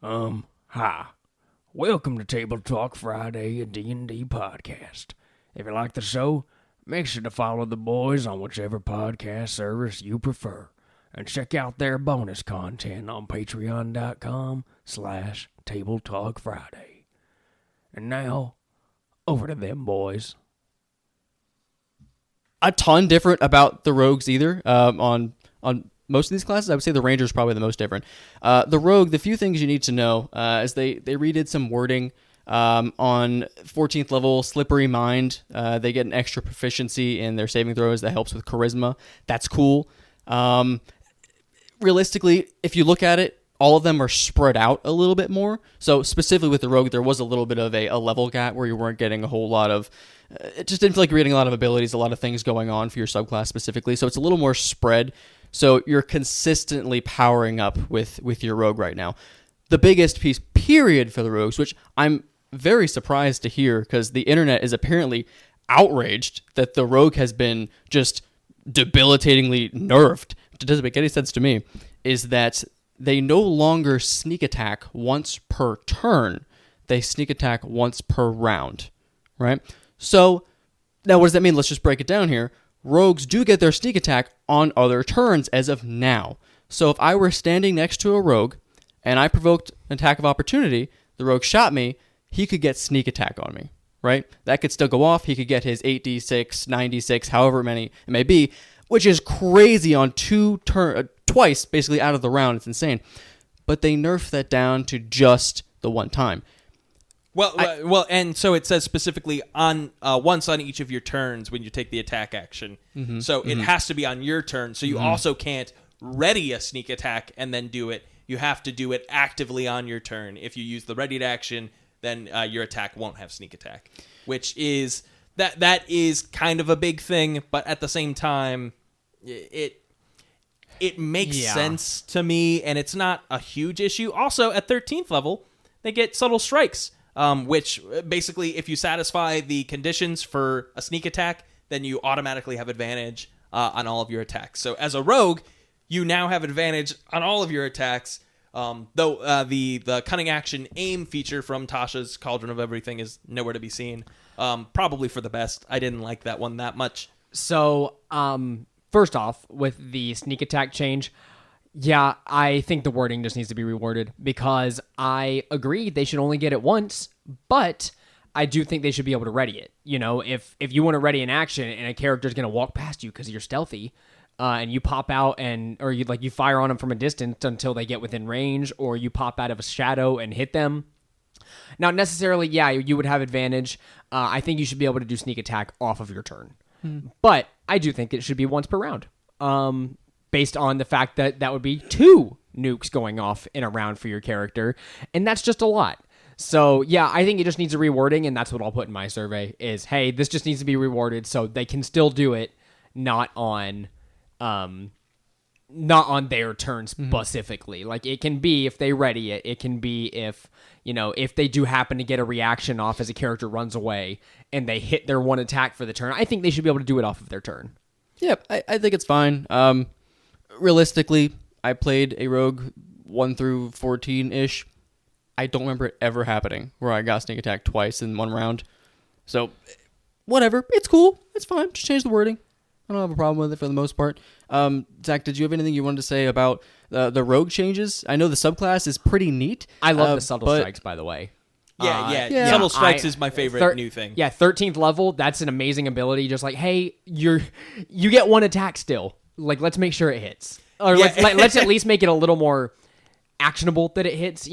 Hi. Welcome to TableTalk Friday, a D&D podcast. If you like the show, make sure to follow the boys on whichever podcast service you prefer. And check out their bonus content on patreon.com/TableTalk Friday. And now, over to them boys. A ton different about the rogues either. On most of these classes, I would say the ranger is probably the most different. The rogue, the few things you need to know is they redid some wording on 14th level slippery mind. They get an extra proficiency in their saving throws that helps with charisma. That's cool. Realistically, if you look at it, all of them are spread out a little bit more. So specifically with the rogue, there was a little bit of a level gap where you weren't getting a whole lot of... it just didn't feel like you're getting a lot of abilities, a lot of things going on for your subclass specifically. So it's a little more spread. So you're consistently powering up with your rogue right now. The biggest piece, period, for the rogues, which I'm very surprised to hear because the internet is apparently outraged that the rogue has been just debilitatingly nerfed. It doesn't make any sense to me, is that they no longer sneak attack once per turn. They sneak attack once per round, right? So now what does that mean? Let's just break it down here. Rogues do get their sneak attack on other turns as of now. So if I were standing next to a rogue and I provoked an attack of opportunity, the rogue shot me, he could get sneak attack on me, right? That could still go off. He could get his 8d6, 9d6, however many it may be, which is crazy on twice basically out of the round. It's insane. But they nerfed that down to just the one time. Well, and so it says specifically on once on each of your turns when you take the attack action. Mm-hmm, so it has to be on your turn. So you also can't ready a sneak attack and then do it. You have to do it actively on your turn. If you use the readied action, then your attack won't have sneak attack, which is that is kind of a big thing. But at the same time, it makes sense to me, and it's not a huge issue. Also, at 13th level, they get subtle strikes. Which basically, if you satisfy the conditions for a sneak attack, then you automatically have advantage on all of your attacks. So as a rogue, you now have advantage on all of your attacks, though the cunning action aim feature from Tasha's Cauldron of Everything is nowhere to be seen. Probably for the best. I didn't like that one that much. So, first off, with the sneak attack change... yeah, I think the wording just needs to be reworded because I agree they should only get it once, but I do think they should be able to ready it. You know, if you want to ready an action and a character's going to walk past you because you're stealthy, and you pop out or you fire on them from a distance until they get within range, or you pop out of a shadow and hit them. Not necessarily, you would have advantage. I think you should be able to do sneak attack off of your turn. But I do think it should be once per round. Based on the fact that would be 2 nukes going off in a round for your character, and that's just a lot. So, I think it just needs a rewording, and that's what I'll put in my survey, is, hey, this just needs to be rewarded so they can still do it, not on their turn specifically. Like, it can be if they ready it. It can be if they do happen to get a reaction off as a character runs away, and they hit their one attack for the turn. I think they should be able to do it off of their turn. Yeah, I think it's fine. Realistically, I played a rogue 1 through 14-ish. I don't remember it ever happening where I got sneak attack twice in one round. So, whatever. It's cool. It's fine. Just change the wording. I don't have a problem with it for the most part. Zach, did you have anything you wanted to say about the rogue changes? I know the subclass is pretty neat. I love the subtle strikes, by the way. Subtle strikes is my favorite new thing. Yeah, 13th level, that's an amazing ability. Just like, hey, you get one attack still. Like, let's make sure it hits. Or let's at least make it a little more actionable that it hits,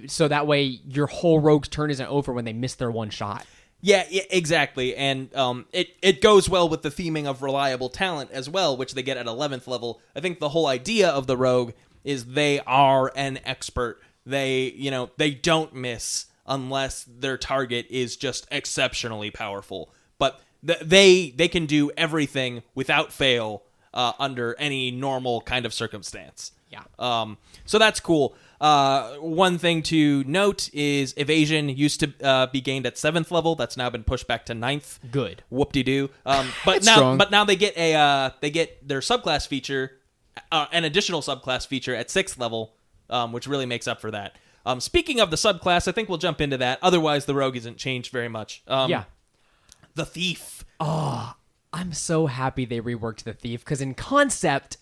so that way your whole rogue's turn isn't over when they miss their one shot. Yeah, exactly. And it goes well with the theming of reliable talent as well, which they get at 11th level. I think the whole idea of the rogue is they are an expert. They don't miss unless their target is just exceptionally powerful. But they can do everything without fail under any normal kind of circumstance. Yeah. So that's cool. One thing to note is evasion used to be gained at 7th level. That's now been pushed back to 9th. Good. Whoop-de-doo. But now they get their subclass feature, an additional subclass feature at 6th level, which really makes up for that. Speaking of the subclass, I think we'll jump into that. Otherwise, the rogue isn't changed very much. Yeah. The thief. I'm so happy they reworked the thief, because in concept,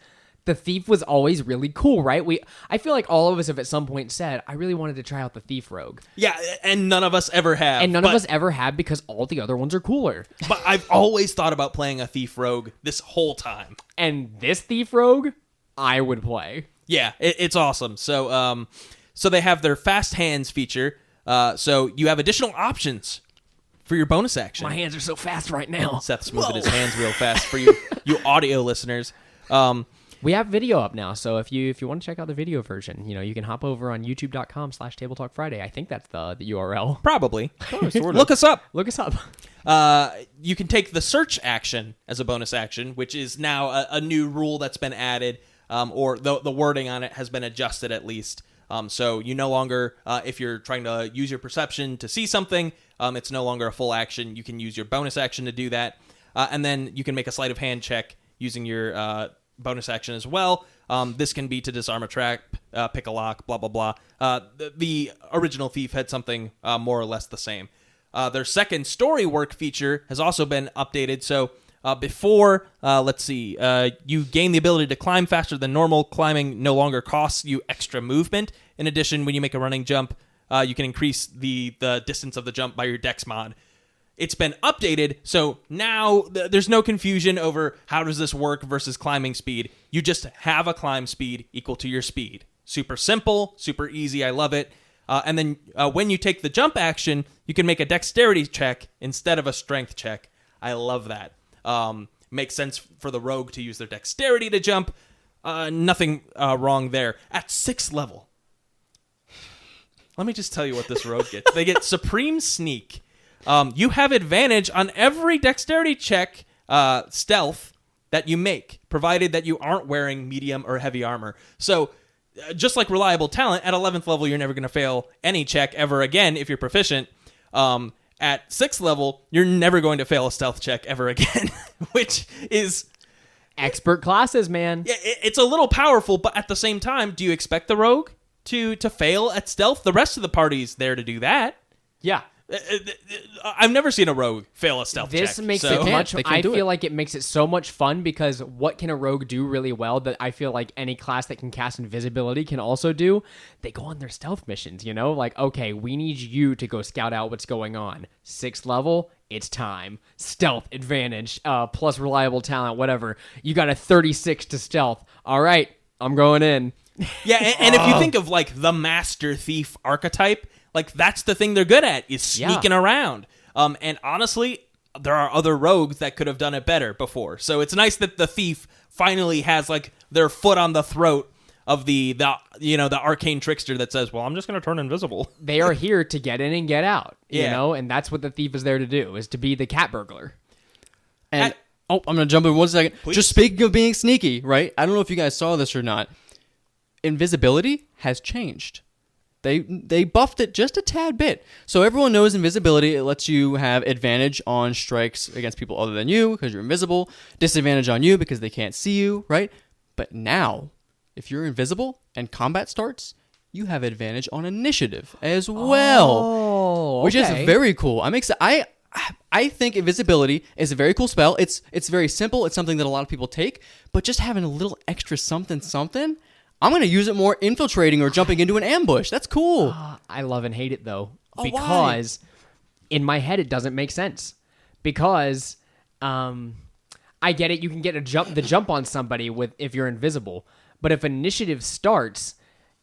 the thief was always really cool, right? I feel like all of us have at some point said, I really wanted to try out the thief rogue. Yeah, and none of us ever have. And none of us ever have, because all the other ones are cooler. But I've always thought about playing a thief rogue this whole time. And this thief rogue, I would play. Yeah, it's awesome. So so they have their fast hands feature. So you have additional options for your bonus action. My hands are so fast right now. Seth's moving his hands real fast for you audio listeners. We have video up now, so if you want to check out the video version, you can hop over on youtube.com/TableTalk Friday. I think that's the URL. Probably. Look us up. Look us up. You can take the search action as a bonus action, which is now a new rule that's been added, or the wording on it has been adjusted at least. So you no longer, if you're trying to use your perception to see something, it's no longer a full action. You can use your bonus action to do that. And then you can make a sleight of hand check using your bonus action as well. This can be to disarm a trap, pick a lock, blah, blah, blah. The original Thief had something more or less the same. Their second story work feature has also been updated. So before, you gain the ability to climb faster than normal. Climbing no longer costs you extra movement. In addition, when you make a running jump, you can increase the distance of the jump by your dex mod. It's been updated, so now there's no confusion over how does this work versus climbing speed. You just have a climb speed equal to your speed. Super simple, super easy, I love it. And then when you take the jump action, you can make a dexterity check instead of a strength check. I love that. Makes sense for the rogue to use their dexterity to jump. Nothing wrong there. At 6th level, let me just tell you what this rogue gets. They get Supreme Sneak. You have advantage on every dexterity check, stealth, that you make, provided that you aren't wearing medium or heavy armor. So, just like Reliable Talent, at 11th level, you're never going to fail any check ever again if you're proficient. At 6th level, you're never going to fail a stealth check ever again, which is... Expert classes, man. Yeah, it's a little powerful, but at the same time, do you expect the rogue to fail at stealth? The rest of the party's there to do that. Yeah. I've never seen a rogue fail a stealth check. This makes it much... I feel like it makes it so much fun, because what can a rogue do really well that I feel like any class that can cast invisibility can also do? They go on their stealth missions, Like, okay, we need you to go scout out what's going on. 6th level, it's time. Stealth advantage, plus Reliable Talent, whatever. You got a 36 to stealth. All right, I'm going in. Yeah, and if you think of, like, the Master Thief archetype... Like, that's the thing they're good at, is sneaking around. And honestly, there are other rogues that could have done it better before. So it's nice that the Thief finally has, like, their foot on the throat of the arcane trickster that says, well, I'm just going to turn invisible. They are here to get in and get out, and that's what the Thief is there to do, is to be the cat burglar. And, I'm going to jump in 1 second. Please. Just speaking of being sneaky, right? I don't know if you guys saw this or not. Invisibility has changed. They buffed it just a tad bit. So everyone knows invisibility. It lets you have advantage on strikes against people other than you because you're invisible. Disadvantage on you because they can't see you, right? But now, if you're invisible and combat starts, you have advantage on initiative as well, which is very cool. I think invisibility is a very cool spell. It's very simple. It's something that a lot of people take, but just having a little extra something. I'm going to use it more infiltrating or jumping into an ambush. That's cool. I love and hate it, though, because in my head it doesn't make sense. Because I get it. You can get the jump on somebody if you're invisible. But if initiative starts,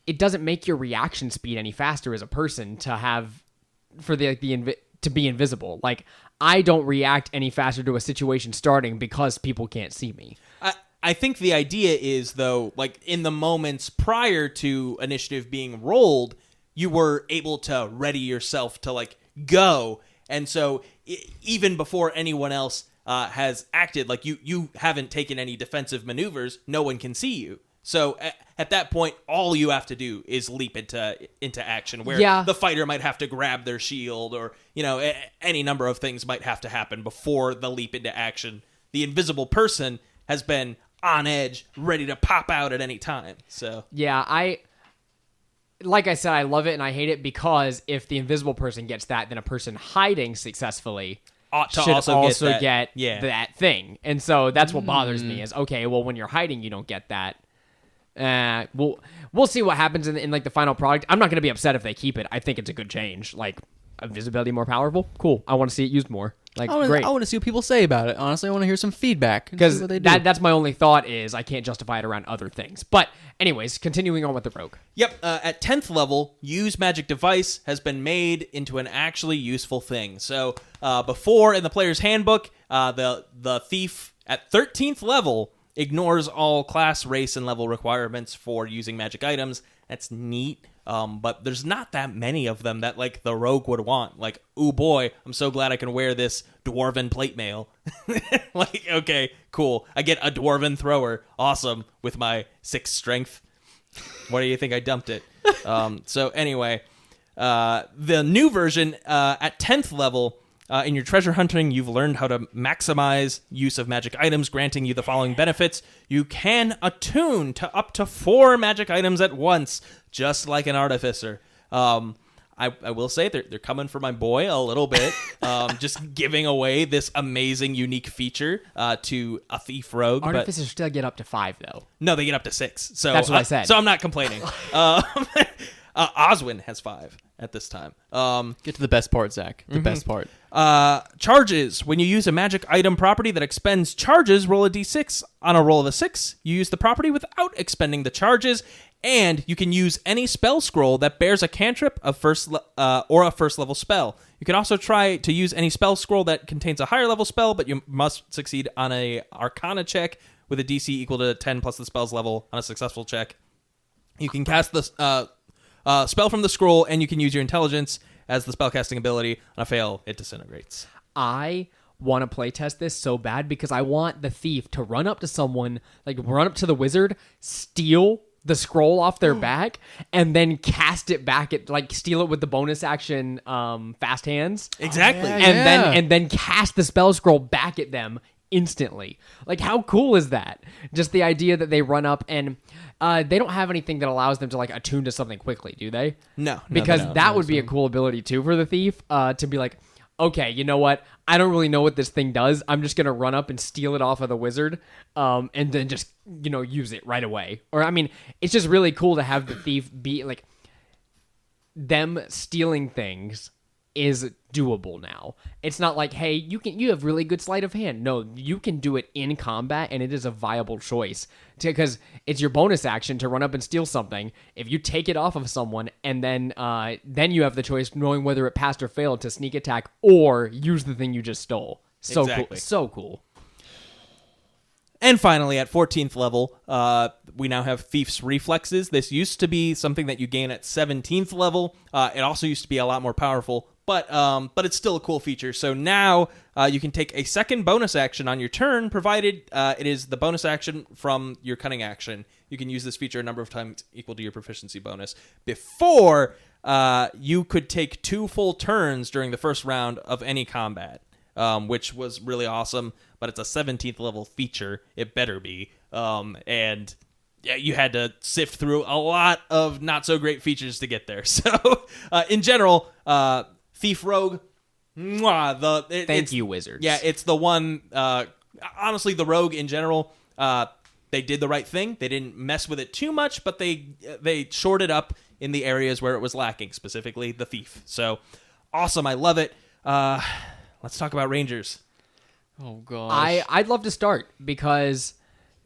it doesn't make your reaction speed any faster as a person to be invisible. Like, I don't react any faster to a situation starting because people can't see me. I think the idea is, though, like, in the moments prior to initiative being rolled, you were able to ready yourself to, like, go. And so even before anyone else has acted, like, you haven't taken any defensive maneuvers, no one can see you. So at that point, all you have to do is leap into action, where the fighter might have to grab their shield, or, any number of things might have to happen before the leap into action. The invisible person has been on edge, ready to pop out at any time. So like I said, I love it and I hate it because if the invisible person gets that, then a person hiding successfully Ought to should also get yeah. that thing. And so that's what bothers me is, okay, well, when you're hiding, you don't get that. We'll see what happens in like the final product. I'm not going to be upset if they keep it. I think it's a good change. Like, invisibility more powerful? Cool. I want to see it used more. Like, great. I want to see what people say about it. Honestly, I want to hear some feedback. Because what they do. that's my only thought is I can't justify it around other things. But anyways, continuing on with the rogue. Yep, at 10th level, use magic device has been made into an actually useful thing. So before in the player's handbook, the thief at 13th level ignores all class, race, and level requirements for using magic items. That's neat. But there's not that many of them that like the rogue would want. Like, ooh boy, I'm so glad I can wear this dwarven plate mail. Like, okay, cool. I get a dwarven thrower. Awesome. With my 6 strength. Why do you think I dumped it? So anyway, the new version at 10th level, in your treasure hunting, you've learned how to maximize use of magic items, granting you the following benefits. You can attune to up to 4 magic items at once, just like an artificer. I will say they're coming for my boy a little bit, just giving away this amazing, unique feature to a thief rogue. Artificers still get up to 5, though. No, they get up to 6. So that's what I said. So I'm not complaining. Oswin has 5 at this time. Get to the best part, Zach. The best part. Charges. When you use a magic item property that expends charges, roll a d6. On a roll of a 6, you use the property without expending the charges, and you can use any spell scroll that bears a cantrip or a first level spell. You can also try to use any spell scroll that contains a higher level spell, but you must succeed on a Arcana check with a DC equal to 10 plus the spell's level on a successful check. You can cast the spell from the scroll, and you can use your intelligence as the spellcasting ability. On a fail, it disintegrates. I want to playtest this so bad because I want the thief to run up to someone, like run up to the wizard, steal the scroll off their back, and then cast it back at, like, steal it with the bonus action fast hands. Exactly. And then cast the spell scroll back at them instantly. Like, how cool is that? Just the idea that they run up and they don't have anything that allows them to like attune to something quickly, do they? No. Because that would be a cool ability too for the thief, to be like, okay, you know what? I don't really know what this thing does. I'm just going to run up and steal it off of the wizard, and then just, use it right away. Or, I mean, it's just really cool to have the thief be like, them stealing things is doable now. It's not like, hey, you have really good sleight of hand. No, you can do it in combat, and it is a viable choice because it's your bonus action to run up and steal something. If you take it off of someone, and then you have the choice, knowing whether it passed or failed, to sneak attack or use the thing you just stole. So Exactly. cool. So cool. And finally, at 14th level, we now have Thief's Reflexes. This used to be something that you gain at 17th level. It also used to be a lot more powerful, but it's still a cool feature. So now you can take a second bonus action on your turn, provided it is the bonus action from your cunning action. You can use this feature a number of times equal to your proficiency bonus. Before, you could take 2 full turns during the first round of any combat, which was really awesome. But it's a 17th level feature. It better be. And yeah, you had to sift through a lot of not so great features to get there. So in general, Thief Rogue, Thank you, wizards. Yeah, it's the one. Honestly, the Rogue in general, they did the right thing. They didn't mess with it too much, but they shored it up in the areas where it was lacking, specifically the Thief. So awesome. I love it. Let's talk about Rangers. Oh gosh. I'd love to start because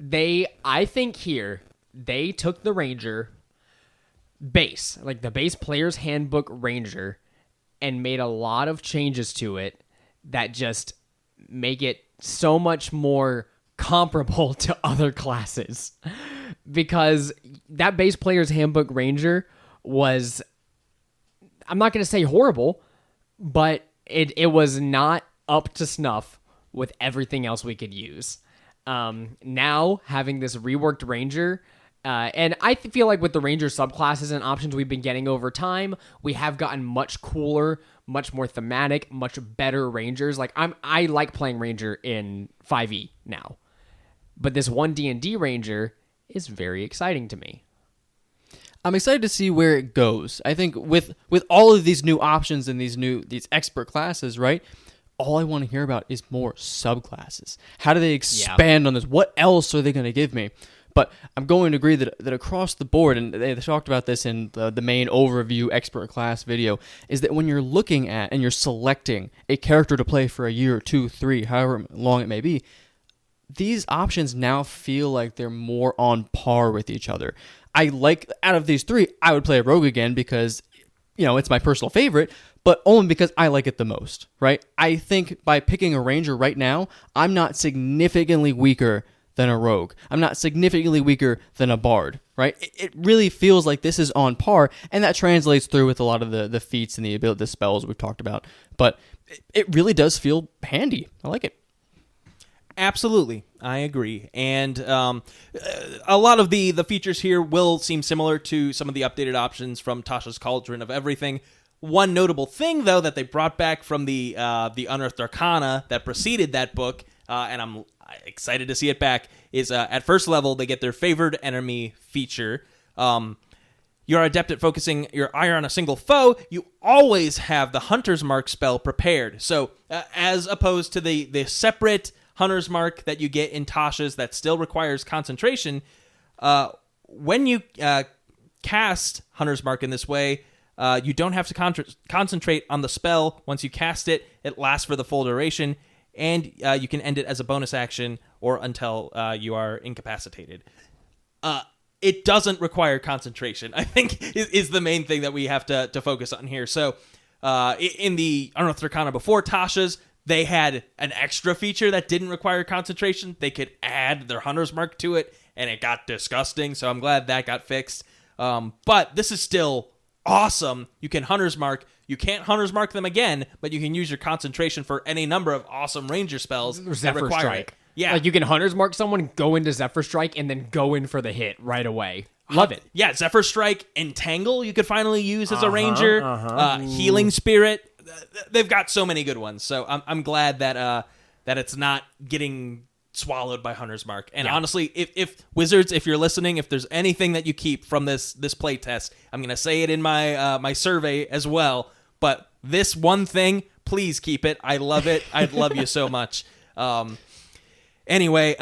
I think here they took the Ranger base, like the base player's handbook Ranger, and made a lot of changes to it that just make it so much more comparable to other classes. Because that base player's handbook Ranger was, I'm not going to say horrible, but it was not up to snuff with everything else we could use. Now, having this reworked Ranger, and I feel like with the Ranger subclasses and options we've been getting over time, we have gotten much cooler, much more thematic, much better Rangers. Like, I like playing Ranger in 5e now. But this one D&D Ranger is very exciting to me. I'm excited to see where it goes. I think with all of these new options and these expert classes, right? All I want to hear about is more subclasses. How do they expand on this? What else are they going to give me? But I'm going to agree that across the board, and they talked about this in the main overview expert class video, is that when you're looking at and you're selecting a character to play for a year, or 2, 3, however long it may be, these options now feel like they're more on par with each other. Out of these 3, I would play a rogue again because, it's my personal favorite, but only because I like it the most, right? I think by picking a ranger right now, I'm not significantly weaker than a rogue. I'm not significantly weaker than a bard, right? It really feels like this is on par, and that translates through with a lot of the feats and the spells we've talked about. But it really does feel handy. I like it. Absolutely, I agree. And a lot of the features here will seem similar to some of the updated options from Tasha's Cauldron of Everything. One notable thing, though, that they brought back from the Unearthed Arcana that preceded that book, and I'm excited to see it back, is at first level, they get their favored enemy feature. You're adept at focusing your ire on a single foe. You always have the Hunter's Mark spell prepared. So as opposed to the separate Hunter's Mark that you get in Tasha's that still requires concentration, when you cast Hunter's Mark in this way, you don't have to concentrate on the spell. Once you cast it, it lasts for the full duration, and you can end it as a bonus action or until you are incapacitated. It doesn't require concentration, I think, is the main thing that we have to focus on here. So in the Unearthed Arcana before Tasha's, they had an extra feature that didn't require concentration. They could add their Hunter's Mark to it, and it got disgusting, so I'm glad that got fixed. But this is still awesome. You can Hunter's Mark. You can't Hunter's Mark them again, but you can use your concentration for any number of awesome ranger spells that require Strike. it. Yeah. Like you can Hunter's Mark someone, go into Zephyr Strike, and then go in for the hit right away. Love it. Yeah, Zephyr Strike, Entangle you could finally use as a ranger. Healing Spirit. They've got so many good ones. So I'm glad that it's not getting swallowed by Hunter's Mark. And honestly, if Wizards, if you're listening, if there's anything that you keep from this playtest, I'm going to say it in my survey as well. But this one thing, please keep it. I love it. I'd love you so much. Anyway,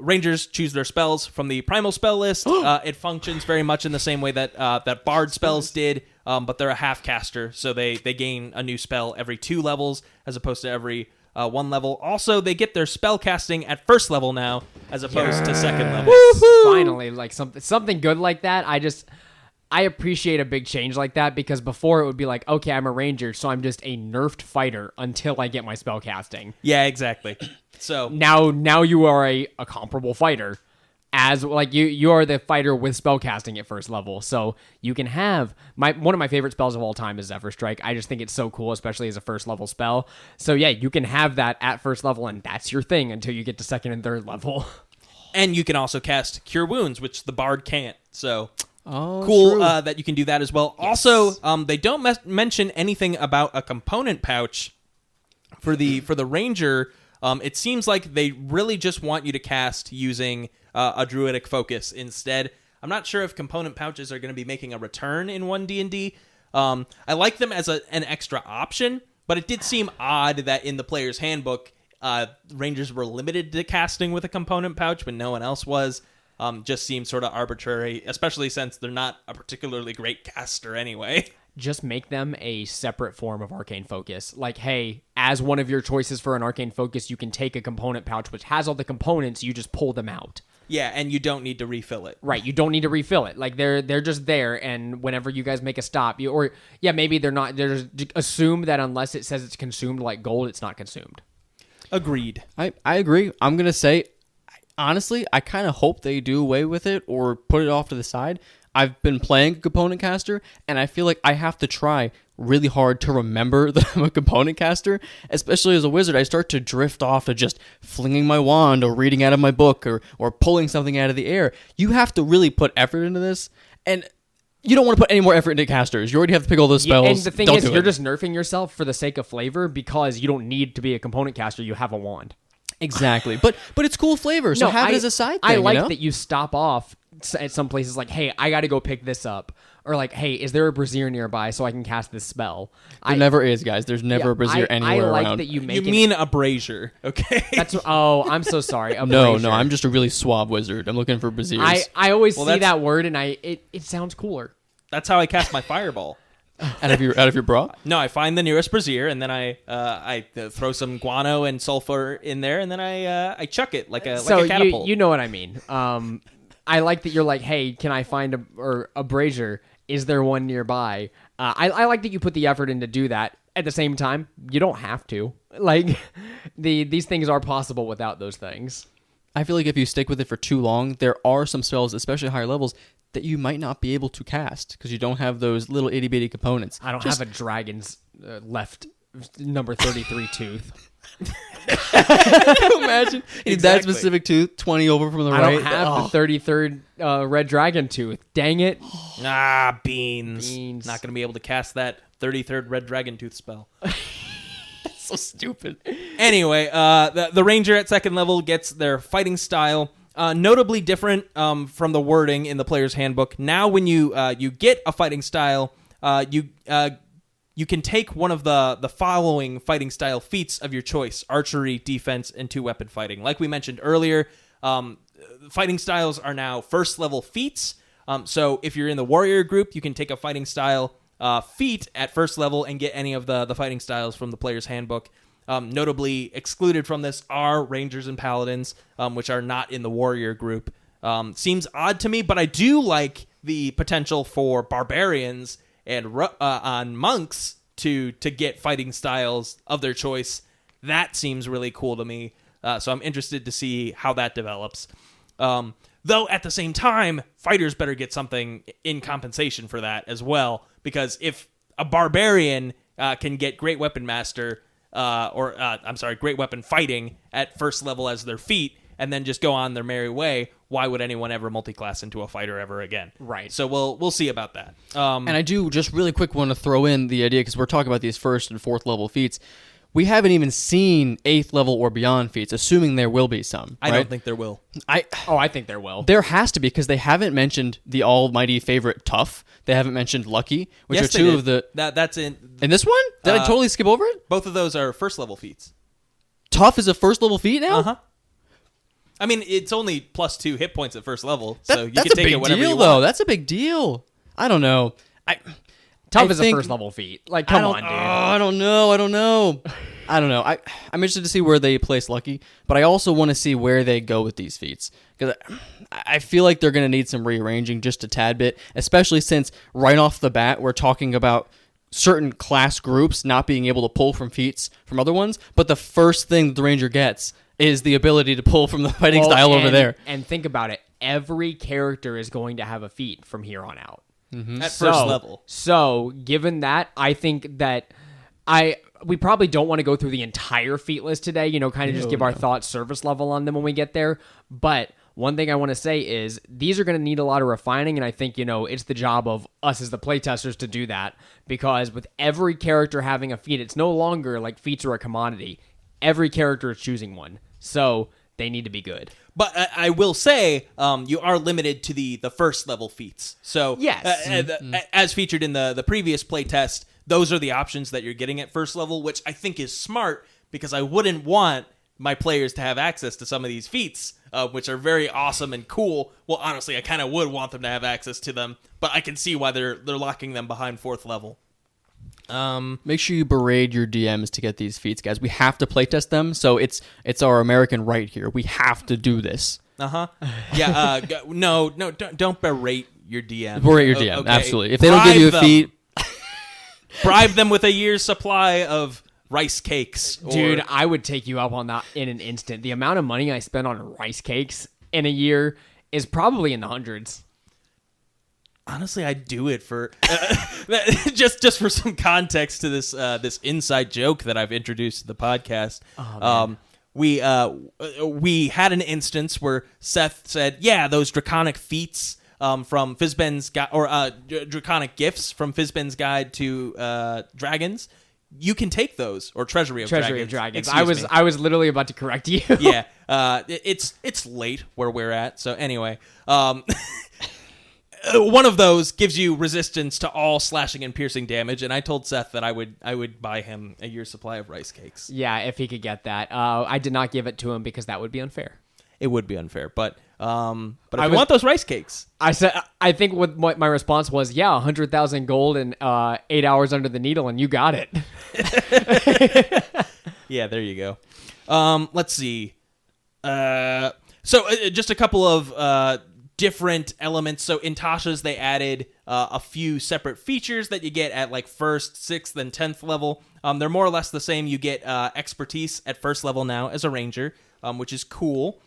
Rangers choose their spells from the primal spell list. It functions very much in the same way that Bard spells did, but they're a half caster, so they gain a new spell every 2 levels as opposed to every 1 level. Also, they get their spell casting at first level now as opposed to second level. Finally, like something good like that. I appreciate a big change like that, because before it would be like, okay, I'm a ranger, so I'm just a nerfed fighter until I get my spell casting. Yeah, exactly. So now you are a comparable fighter, as like you are the fighter with spell casting at first level. So you can have one of my favorite spells of all time is Zephyr Strike. I just think it's so cool, especially as a first level spell. So yeah, you can have that at first level, and that's your thing until you get to second and third level. And you can also cast Cure Wounds, which the Bard can't. So cool that you can do that as well. Yes. Also, they don't mention anything about a component pouch for the Ranger. It seems like they really just want you to cast using a druidic focus instead. I'm not sure if component pouches are going to be making a return in 1D&D. I like them as an extra option, but it did seem odd that in the player's handbook, Rangers were limited to casting with a component pouch when no one else was. Just seems sort of arbitrary, especially since they're not a particularly great caster anyway. Just make them a separate form of arcane focus. Like, hey, as one of your choices for an arcane focus, you can take a component pouch which has all the components, you just pull them out. Yeah, and you don't need to refill it. Right, you don't need to refill it. Like they're just there, and whenever you guys make a stop, maybe they're not. They're just assume that unless it says it's consumed like gold, it's not consumed. Agreed. I agree. I'm gonna say, honestly, I kind of hope they do away with it or put it off to the side. I've been playing component caster, and I feel like I have to try really hard to remember that I'm a component caster. Especially as a wizard, I start to drift off to just flinging my wand or reading out of my book or pulling something out of the air. You have to really put effort into this, and you don't want to put any more effort into casters. You already have to pick all those spells. And the thing is, you're just nerfing yourself for the sake of flavor, because you don't need to be a component caster. You have a wand. Exactly. But it's cool flavor, so have it as a side thing. I like you know? that you stop off at some places like, hey, I got to go pick this up. Or like, hey, is there a brazier nearby so I can cast this spell? There never is, guys. There's never a brazier anywhere I like around. that you make You mean a brazier, okay? I'm so sorry. A No, brazier. I'm just a really suave wizard. I'm looking for braziers. I always see that's- that word and it sounds cooler. That's how I cast my fireball. out of your bra? No, I find the nearest brazier, and then I throw some guano and sulfur in there, and then I chuck it like a catapult. you know what I mean. I like that you're like, hey, can I find a brazier? Is there one nearby? I like that you put the effort in to do that. At the same time, you don't have to. Like, these things are possible without those things. I feel like if you stick with it for too long, there are some spells, especially higher levels, that you might not be able to cast because you don't have those little itty bitty components. I don't have a dragon's left number 33 tooth. Imagine that Exactly. specific tooth, 20 over from the I right. don't have the 33rd red dragon tooth. Dang it. Beans. Beans. Not going to be able to cast that 33rd Red Dragon Tooth spell. So stupid. Anyway, the ranger at second level gets their fighting style, notably different from the wording in the player's handbook. Now, when you get a fighting style, you can take one of the following fighting style feats of your choice: archery, defense, and two-weapon fighting. Like we mentioned earlier, fighting styles are now first level feats. So if you're in the warrior group, you can take a fighting style feat at first level and get any of the fighting styles from the player's handbook. Notably excluded from this are rangers and paladins, which are not in the warrior group. Seems odd to me, but I do like the potential for barbarians and on monks to get fighting styles of their choice. That seems really cool to me. So I'm interested to see how that develops. Though at the same time, fighters better get something in compensation for that as well, because if a barbarian can get Great Weapon Master, Great Weapon Fighting at first level as their feat, and then just go on their merry way, why would anyone ever multi-class into a fighter ever again? Right. So we'll see about that. And I do just really quick want to throw in the idea, because we're talking about these first and fourth level feats. We haven't even seen 8th level or beyond feats, assuming there will be some. I right? don't think there will. I think there will. There has to be, because they haven't mentioned the almighty favorite Tough. They haven't mentioned Lucky, which Yes, are they two did. of the... That's in. In this one? Did I totally skip over it? Both of those are first level feats. Tough is a first level feat now? Uh-huh. I mean, it's only plus 2 hit points at first level, so you That's can a take big it whatever deal, you though. want. That's a big deal. I don't know. Tough I is a think- first level feat. Like, come on, dude. I don't know. I'm interested to see where they place Lucky, but I also want to see where they go with these feats, because I feel like they're going to need some rearranging just a tad bit, especially since right off the bat we're talking about certain class groups not being able to pull from feats from other ones, but the first thing that the ranger gets is the ability to pull from the fighting Well, style over there. And think about it. Every character is going to have a feat from here on out. At first level. So, given that, I think that we probably don't want to go through the entire feat list today, kind of just give our thoughts service level on them when we get there. But one thing I want to say is these are going to need a lot of refining, and I think, it's the job of us as the playtesters to do that, because with every character having a feat, it's no longer like feats are a commodity. Every character is choosing one. So, they need to be good. But I will say, you are limited to the first level feats. So, Yes. As featured in the previous playtest, those are the options that you're getting at first level, which I think is smart, because I wouldn't want my players to have access to some of these feats, which are very awesome and cool. Well, honestly, I kind of would want them to have access to them, but I can see why they're locking them behind fourth level. Make sure you berate your DMs to get these feats, guys. We have to playtest them, so it's our American right here. We have to do this. Yeah. No, don't berate your DM. Berate your DM, Okay. absolutely. If they don't give you a Bribe them. feat, Bribe them with a year's supply of rice cakes. Dude, I would take you up on that in an instant. The amount of money I spend on rice cakes in a year is probably in the hundreds. Honestly, I'd do it for just for some context to this inside joke that I've introduced to the podcast. We had an instance where Seth said, "Yeah, those draconic feats from Fizben's guide, or draconic gifts from Fizben's Guide to Dragons. you can take those, or Treasury of Dragons. I was literally about to correct you. Yeah, it's late where we're at. So anyway, one of those gives you resistance to all slashing and piercing damage, and I told Seth that I would buy him a year's supply of rice cakes. Yeah, if he could get that. I did not give it to him because that would be unfair. It would be unfair, but if I want those rice cakes, I think what my response was, yeah, 100,000 gold and 8 hours under the needle, and you got it. Yeah, there you go. Let's see. Just a couple of different elements. So in Tasha's, they added a few separate features that you get at like 1st, 6th, and 10th level. They're more or less the same. You get expertise at 1st level now as a ranger, which is cool.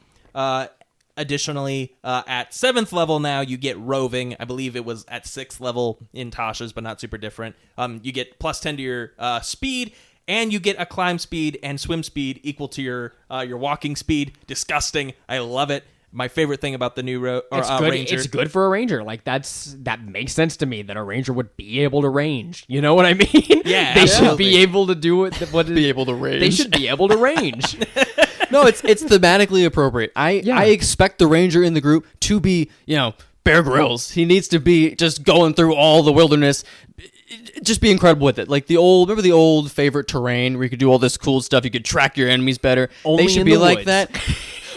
Additionally, at 7th level now, you get roving. I believe it was at 6th level in Tasha's, but not super different. You get plus 10 to your speed, and you get a climb speed and swim speed equal to your walking speed. Disgusting. I love it. My favorite thing about the new ranger. It's good for a ranger. Like that makes sense to me that a ranger would be able to range. You know what I mean? Yeah, they absolutely. should be able to do it. Be able to range. They should be able to range. No, it's thematically appropriate. I expect the ranger in the group to be, Bear Grylls. He needs to be just going through all the wilderness, just be incredible with it. Like remember the old favorite terrain where you could do all this cool stuff. You could track your enemies better. They should be like that.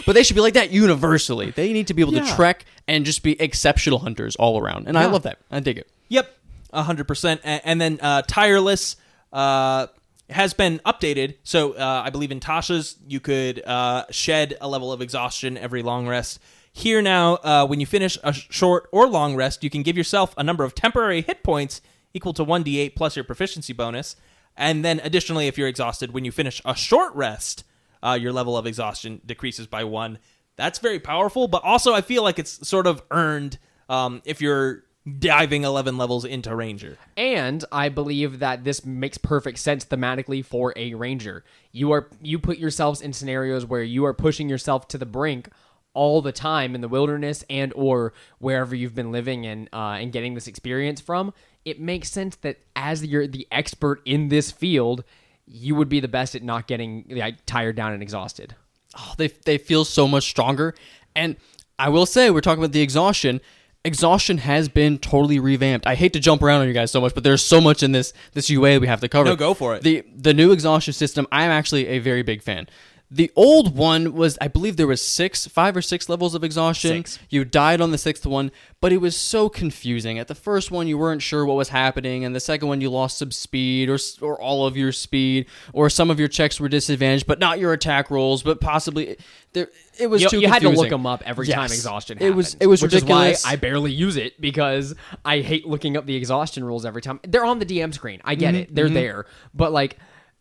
But they should be like that universally. They need to be able to trek and just be exceptional hunters all around. And I love that. I dig it. Yep, 100%. And then Tireless has been updated. So I believe in Tasha's, you could shed a level of exhaustion every long rest. Here now, when you finish a short or long rest, you can give yourself a number of temporary hit points equal to 1d8 plus your proficiency bonus. And then additionally, if you're exhausted, when you finish a short rest, your level of exhaustion decreases by 1. That's very powerful, but also I feel like it's sort of earned if you're diving 11 levels into Ranger. And I believe that this makes perfect sense thematically for a Ranger. You put yourselves in scenarios where you are pushing yourself to the brink all the time in the wilderness and or wherever you've been living and getting this experience from. It makes sense that as you're the expert in this field, you would be the best at not getting tired down and exhausted. Oh, they feel so much stronger. And I will say, we're talking about the exhaustion. Exhaustion has been totally revamped. I hate to jump around on you guys so much, but there's so much in this UA we have to cover. No, go for it. The new exhaustion system, I'm actually a very big fan. The old one was, I believe there was 5 or 6 levels of exhaustion. 6. You died on the 6th one, but it was so confusing. At the first one, you weren't sure what was happening, and the second one, you lost some speed or all of your speed, or some of your checks were disadvantaged, but not your attack rolls, but possibly it was too confusing. You had to look them up every time exhaustion happened. It was which ridiculous. is why I barely use it, because I hate looking up the exhaustion rules every time. They're on the DM screen. I get it. They're there. But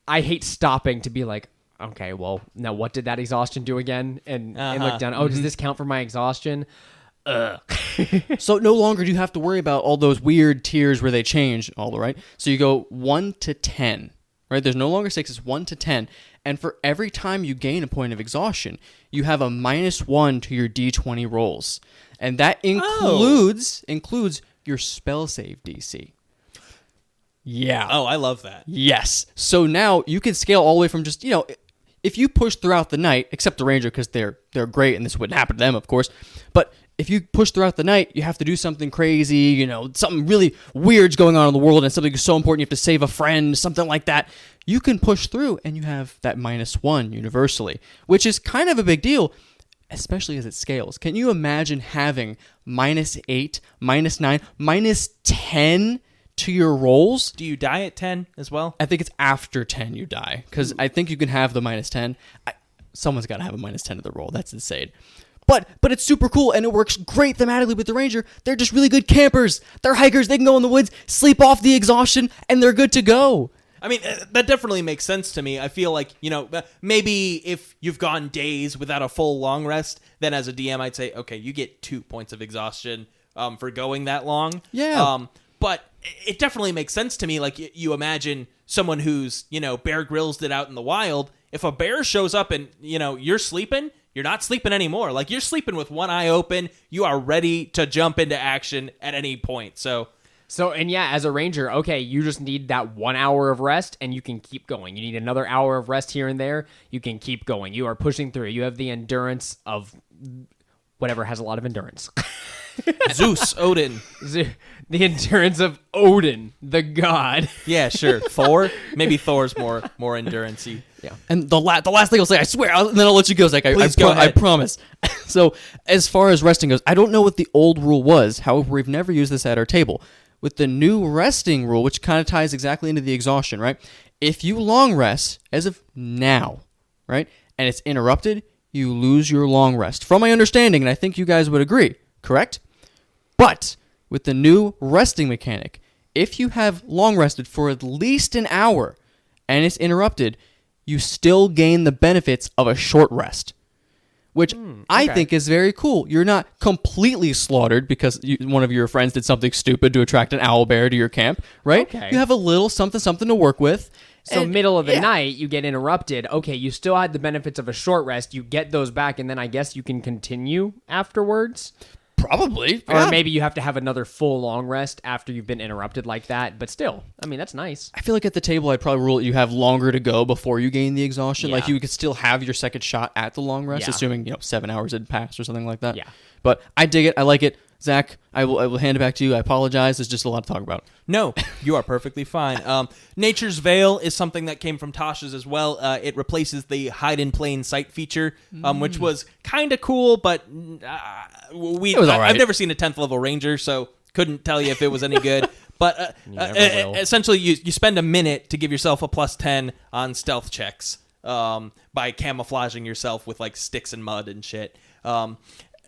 I hate stopping to be like, okay, well, now what did that exhaustion do again? And look down. Oh, does this count for my exhaustion? So no longer do you have to worry about all those weird tiers where they change all right. So you go 1 to 10, right? There's no longer 6, it's 1 to 10. And for every time you gain a point of exhaustion, you have a -1 to your D20 rolls. And that includes your spell save DC. Yeah. Oh, I love that. Yes. So now you can scale all the way from just, if you push throughout the night, except the Ranger because they're great and this wouldn't happen to them, of course. But if you push throughout the night, you have to do something crazy, something really weird's going on in the world and something so important, you have to save a friend, something like that. You can push through and you have that -1 universally, which is kind of a big deal, especially as it scales. Can you imagine having -8, -9, -10 to your rolls? Do you die at 10 as well? I think it's after 10 you die, because I think you can have the -10. Someone's got to have a -10 to the roll. That's insane. But it's super cool, and it works great thematically with the Ranger. They're just really good campers. They're hikers. They can go in the woods, sleep off the exhaustion, and they're good to go. I mean, that definitely makes sense to me. I feel like, maybe if you've gone days without a full long rest, then as a DM, I'd say, okay, you get 2 points of exhaustion for going that long. Yeah. But it definitely makes sense to me. Like, you imagine someone who's, Bear Grylls it out in the wild. If a bear shows up and, you're sleeping, you're not sleeping anymore. Like, you're sleeping with one eye open. You are ready to jump into action at any point. So So, and yeah, as a ranger, okay, you just need that 1 hour of rest and you can keep going. You need another hour of rest here and there. You can keep going. You are pushing through. You have the endurance of whatever has a lot of endurance. Zeus, Odin. The endurance of Odin, the god. Yeah, sure. Thor. Maybe Thor's more endurance-y. Yeah. And the last thing I'll say, I swear, and then I'll let you go, Zach. Please go ahead. I promise. So, as far as resting goes, I don't know what the old rule was. However, we've never used this at our table. With the new resting rule, which kind of ties exactly into the exhaustion, right? If you long rest, as of now, right, and it's interrupted, you lose your long rest. From my understanding, and I think you guys would agree, correct? But with the new resting mechanic, if you have long rested for at least an hour and it's interrupted, you still gain the benefits of a short rest, which I think is very cool. You're not completely slaughtered because one of your friends did something stupid to attract an owlbear to your camp, right? Okay. You have a little something to work with. So And, middle of the yeah. night, you get interrupted. Okay, you still had the benefits of a short rest. You get those back, and then I guess you can continue afterwards. Probably. Or yeah. maybe you have to have another full long rest after you've been interrupted like that. But still, I mean, that's nice. I feel like at the table, I'd probably rule that you have longer to go before you gain the exhaustion. Yeah. Like you could still have your second shot at the long rest, Yeah. assuming 7 hours had passed or something like that. Yeah. But I dig it. I like it. Zach, I will hand it back to you. I apologize. There's just a lot to talk about. No, you are perfectly fine. Nature's Veil is something that came from Tasha's as well. It replaces the hide in plain sight feature, which was kind of cool, but It was all right. I've never seen a 10th level ranger, so couldn't tell you if it was any good. But never will. essentially, you spend a minute to give yourself a +10 on stealth checks by camouflaging yourself with like sticks and mud and shit.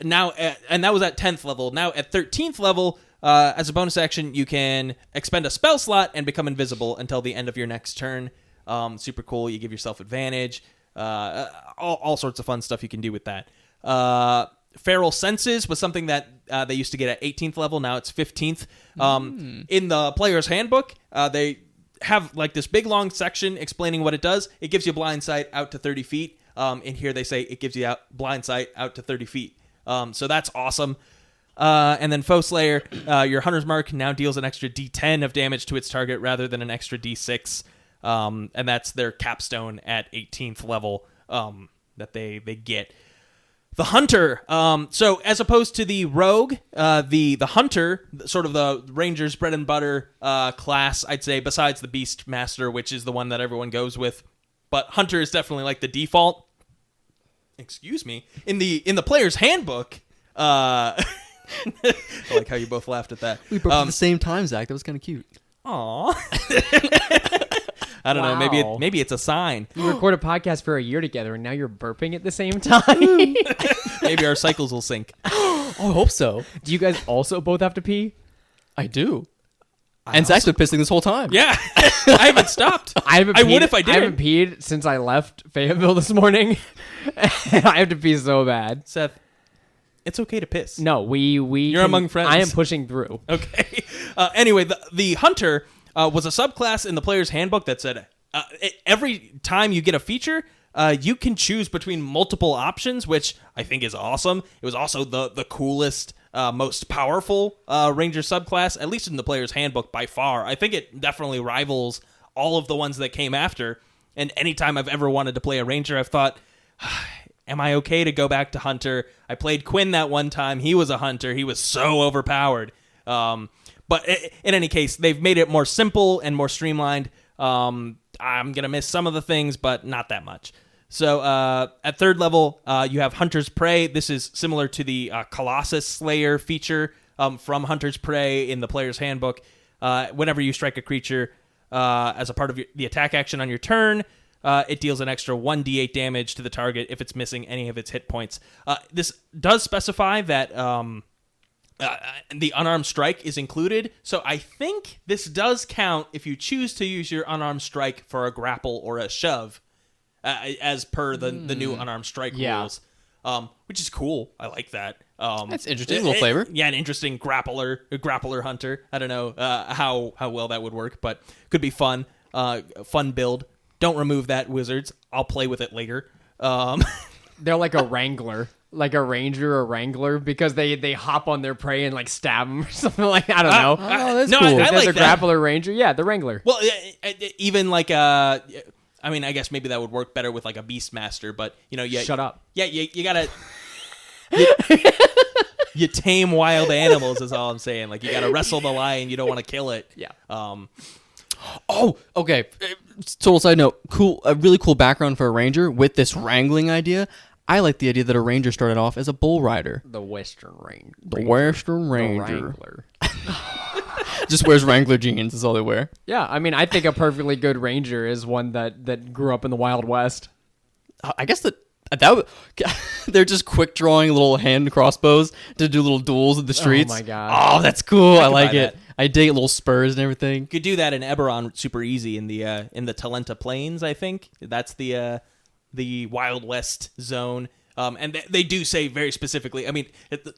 Now, and that was at 10th level. Now at 13th level, as a bonus action, you can expend a spell slot and become invisible until the end of your next turn. Super cool. You give yourself advantage. All sorts of fun stuff you can do with that. Feral Senses was something that they used to get at 18th level. Now it's 15th. In the player's handbook, they have like this big long section explaining what it does. It gives you blind sight out to 30 feet. In here, they say it gives you blind sight out to 30 feet. So that's awesome. And then Foe Slayer, your Hunter's Mark now deals an extra D10 of damage to its target rather than an extra D6. And that's their capstone at 18th level that they get. The Hunter, so as opposed to the Rogue, the Hunter, sort of the Ranger's bread and butter class, I'd say, besides the Beast Master, which is the one that everyone goes with. But Hunter is definitely like the default. Excuse me. In the player's handbook, I like how you both laughed at that. We broke at the same time, Zach. That was kind of cute. Aw. I don't know. Wow. Maybe it's a sign. We record a podcast for a year together, and now you're burping at the same time. Maybe our cycles will sync. Oh, I hope so. Do you guys also both have to pee? I do. And Zach's been pissing this whole time. Yeah, I haven't stopped. I would if I did. I haven't peed since I left Fayetteville this morning. I have to pee so bad. Seth, it's okay to piss. No, You're among friends. I am pushing through. Okay. Anyway, the Hunter was a subclass in the player's handbook that said every time you get a feature, you can choose between multiple options, which I think is awesome. It was also the coolest, most powerful Ranger subclass, at least in the player's handbook by far. I think it definitely rivals all of the ones that came after. And anytime I've ever wanted to play a Ranger, I've thought, am I okay to go back to Hunter? I played Quinn that one time. He was a Hunter. He was so overpowered. But in any case, they've made it more simple and more streamlined. I'm going to miss some of the things, but not that much. So at third level, you have Hunter's Prey. This is similar to the Colossus Slayer feature from Hunter's Prey in the player's handbook. Whenever you strike a creature as a part of the attack action on your turn, it deals an extra 1d8 damage to the target if it's missing any of its hit points. This does specify that the unarmed strike is included, so I think this does count if you choose to use your unarmed strike for a grapple or a shove, as per the new unarmed strike rules, which is cool. I like that. That's interesting. A little flavor. Yeah, an interesting grappler hunter. I don't know how well that would work, but could be fun. Fun build. Don't remove that, wizards. I'll play with it later. They're like a wrangler. like a ranger or wrangler because they hop on their prey and like stab them or something like that. I don't know. Oh, that's no, cool. I like There's a that. grappler ranger. Yeah, the wrangler. Well, even like I mean, I guess maybe that would work better with like a Beastmaster, but Shut up. Yeah, you gotta. You tame wild animals is all I'm saying. Like, you gotta wrestle the lion. You don't want to kill it. Yeah. Oh, okay. Total side note. Cool. A really cool background for a ranger with this wrangling idea. I like the idea that a ranger started off as a bull rider. The Western Ranger. The Western The Ranger. Wrangler. Just wears Wrangler jeans. Is all they wear. Yeah, I mean, I think a perfectly good ranger is one that grew up in the Wild West. I guess that they're just quick drawing little hand crossbows to do little duels in the streets. my God. Oh, that's cool. I can like buy it. that. I dig little spurs and everything. You could do that in Eberron super easy in the Talenta Plains. I think that's the Wild West zone. And they do say very specifically. I mean,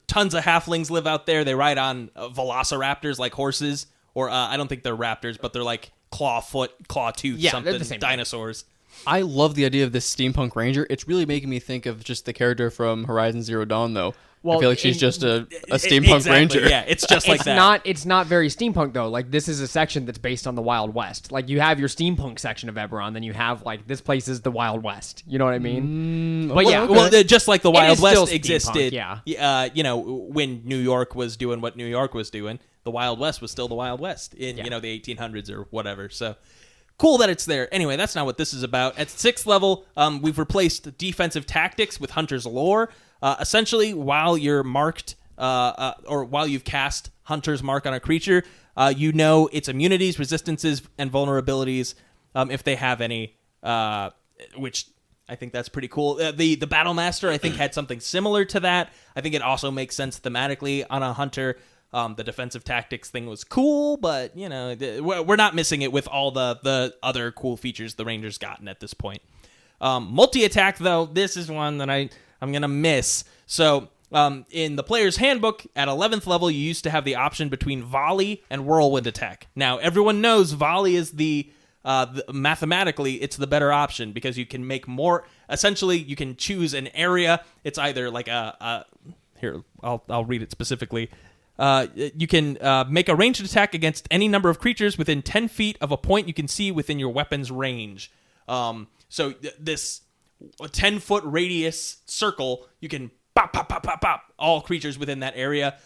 tons of halflings live out there. They ride on velociraptors like horses, or I don't think they're raptors, but they're like claw foot, claw tooth, Yeah, something they're the same thing. dinosaurs. I love the idea of this steampunk ranger. It's really making me think of just the character from Horizon Zero Dawn, though. Well, I feel like she's just a steampunk Exactly, ranger. Yeah, it's just like that. It's not very steampunk though. Like this is a section that's based on the Wild West. Like you have your steampunk section of Eberron, then you have like this place is the Wild West. You know what I mean? But yeah, Well, just like the It Wild is still West steampunk, existed, yeah. when New York was doing what New York was doing, the Wild West was still the Wild West in the 1800s or whatever. So cool that it's there. Anyway, that's not what this is about. At 6th level, we've replaced defensive tactics with Hunter's Lore. Essentially, while you're marked or while you've cast Hunter's Mark on a creature, its immunities, resistances, and vulnerabilities if they have any, which I think that's pretty cool. The Battle Master, I think, had something similar to that. I think it also makes sense thematically on a Hunter. The defensive tactics thing was cool, but, we're not missing it with all the other cool features the Rangers gotten at this point. Multi-attack, though, this is one that I'm going to miss. So in the player's handbook, at 11th level, you used to have the option between volley and whirlwind attack. Now, everyone knows volley is mathematically, it's the better option because you can make more. Essentially, you can choose an area. It's either like here, I'll read it specifically. You can make a ranged attack against any number of creatures within 10 feet of a point you can see within your weapon's range. So this 10-foot radius circle, you can pop, pop, pop, pop, pop, all creatures within that area.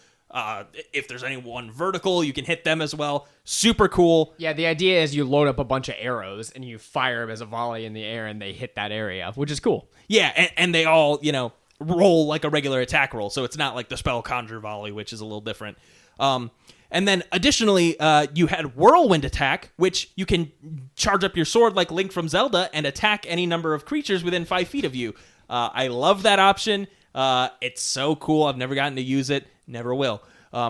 If there's anyone vertical, you can hit them as well. Super cool. Yeah, the idea is you load up a bunch of arrows and you fire them as a volley in the air and they hit that area, which is cool. Yeah, and they all, roll like a regular attack roll, so it's not like the spell Conjure Volley, which is a little different. And then additionally, you had Whirlwind Attack, which you can charge up your sword like Link from Zelda and attack any number of creatures within 5 feet of you. I love that option. It's so cool. I've never gotten to use it. Never will.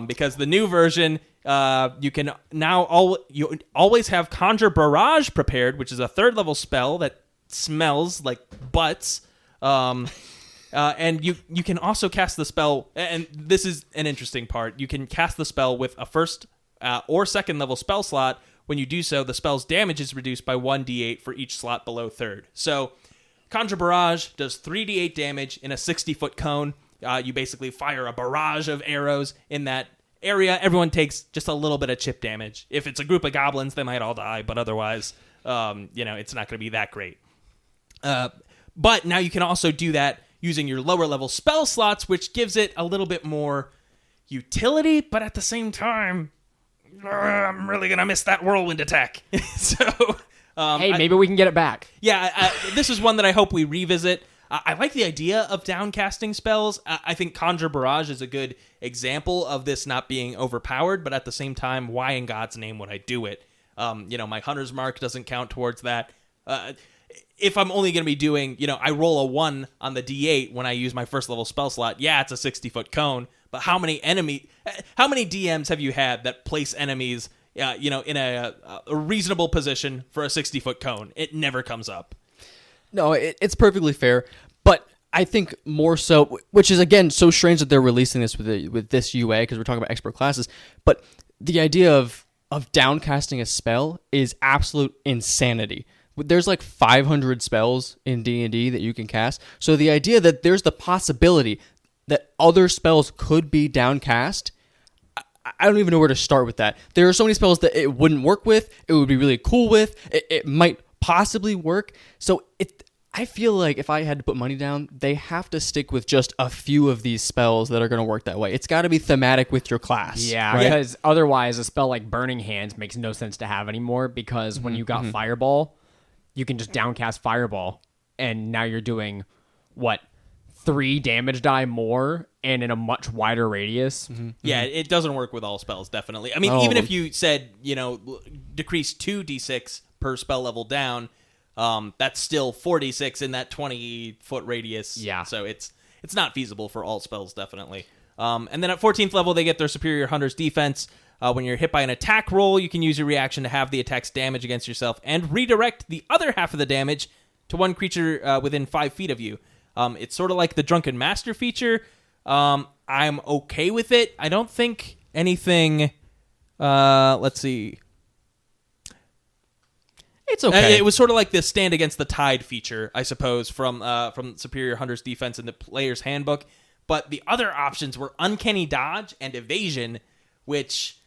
Because the new version, you can now you always have Conjure Barrage prepared, which is a 3rd level spell that smells like butts. And you can also cast the spell, and this is an interesting part. You can cast the spell with a 1st or 2nd level spell slot. When you do so, the spell's damage is reduced by 1d8 for each slot below 3rd. So, Conjure Barrage does 3d8 damage in a 60-foot cone. You basically fire a barrage of arrows in that area. Everyone takes just a little bit of chip damage. If it's a group of goblins, they might all die, but otherwise, it's not going to be that great. But now you can also do that using your lower level spell slots, which gives it a little bit more utility, but at the same time, I'm really going to miss that whirlwind attack. So, maybe we can get it back. Yeah, this is one that I hope we revisit. I like the idea of downcasting spells. I think Conjure Barrage is a good example of this not being overpowered, but at the same time, why in God's name would I do it? My Hunter's Mark doesn't count towards that. If I'm only going to be doing, I roll a 1 on the D8 when I use my 1st level spell slot, yeah, it's a 60-foot cone, but how many DMs have you had that place enemies, in a reasonable position for a 60-foot cone? It never comes up. No, it's perfectly fair, but I think more so, which is, again, so strange that they're releasing this with this UA, because we're talking about expert classes, but the idea of downcasting a spell is absolute insanity. there's like 500 spells in D&D that you can cast. So the idea that there's the possibility that other spells could be downcast, I don't even know where to start with that. There are so many spells that it wouldn't work with. It would be really cool with. It might possibly work. So I feel like if I had to put money down, they have to stick with just a few of these spells that are going to work that way. It's got to be thematic with your class. Yeah, right? because otherwise a spell like Burning Hands makes no sense to have anymore, because when you got Fireball, you can just downcast Fireball, and now you're doing, 3 damage die more and in a much wider radius. Yeah, it doesn't work with all spells, definitely. I mean, Oh. even if you said, decrease 2d6 per spell level down, that's still 4d6 in that 20-foot radius. Yeah. So it's not feasible for all spells, definitely. And then at 14th level, they get their Superior Hunter's Defense. When you're hit by an attack roll, you can use your reaction to have the attack's damage against yourself and redirect the other half of the damage to one creature within 5 feet of you. It's sort of like the Drunken Master feature. I'm okay with it. I don't think anything... let's see. It's okay. It was sort of like the Stand Against the Tide feature, I suppose, from Superior Hunter's Defense in the Player's Handbook. But the other options were Uncanny Dodge and Evasion, which,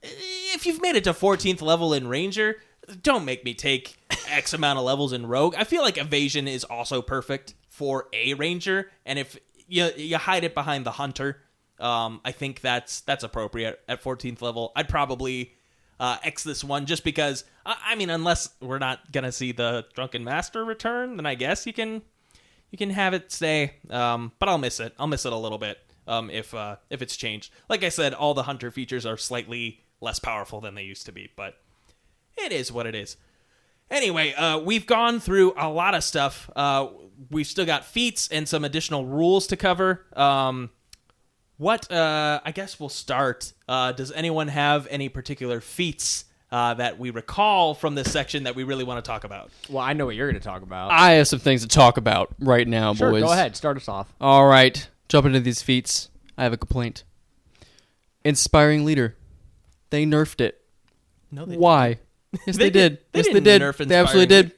if you've made it to 14th level in Ranger, don't make me take X amount of levels in Rogue. I feel like Evasion is also perfect for a Ranger, and if you hide it behind the Hunter, I think that's appropriate at 14th level. I'd probably X this one just because, I mean, unless we're not going to see the Drunken Master return, then I guess you can have it stay. But I'll miss it. I'll miss it a little bit if it's changed. Like I said, all the Hunter features are slightly less powerful than they used to be, but it is what it is. Anyway, we've gone through a lot of stuff. We've still got feats and some additional rules to cover. I guess we'll start. Does anyone have any particular feats that we recall from this section that we really want to talk about? Well, I know what you're going to talk about. I have some things to talk about right now, Sure, boys. go ahead. Start us off. All right, jump into these feats. I have a complaint. Inspiring Leader. They nerfed it. No, they Why? Yes, they did. They Yes, they didn't did. nerf They absolutely Inspiring did.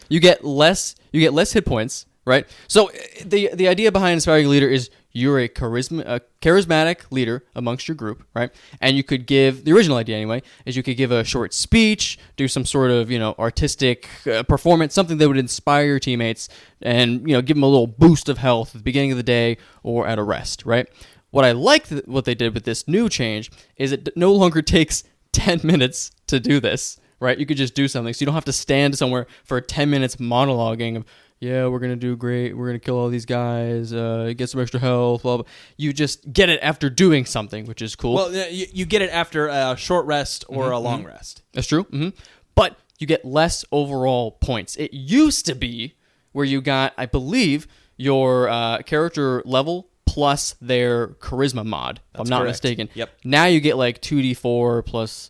You get less hit points, right? So the idea behind Inspiring Leader is you're a charismatic leader amongst your group, right? And you could give, the original idea anyway, is you could give a short speech, do some sort of, artistic performance, something that would inspire your teammates and, give them a little boost of health at the beginning of the day or at a rest, right? What I like what they did with this new change is it no longer takes 10 minutes to do this, right? You could just do something. So you don't have to stand somewhere for 10 minutes monologuing of, yeah, we're going to do great. We're going to kill all these guys, get some extra health, blah, blah. You just get it after doing something, which is cool. Well, you get it after a short rest or a long rest. That's true. But you get less overall points. It used to be where you got, I believe, your character level plus their charisma mod, if I'm not correct. mistaken. Yep. Now you get like 2d4 plus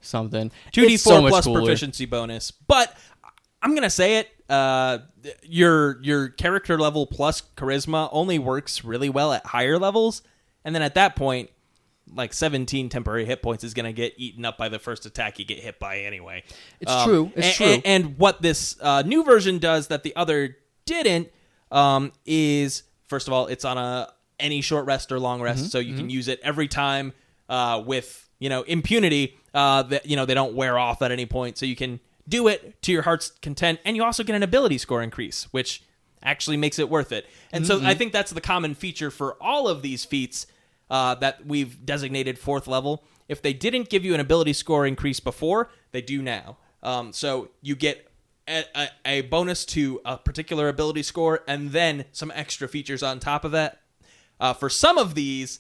something. 2d4 It's so much plus cooler. proficiency bonus. But I'm going to say it, your character level plus charisma only works really well at higher levels. And then at that point, like 17 temporary hit points is going to get eaten up by the first attack you get hit by anyway. It's true. It's true. And what this new version does that the other didn't is, first of all, it's on any short rest or long rest, so you can use it every time with impunity. That they don't wear off at any point, so you can do it to your heart's content, and you also get an ability score increase, which actually makes it worth it. And so I think that's the common feature for all of these feats that we've designated 4th level. If they didn't give you an ability score increase before, they do now. So you get a bonus to a particular ability score, and then some extra features on top of that. For some of these,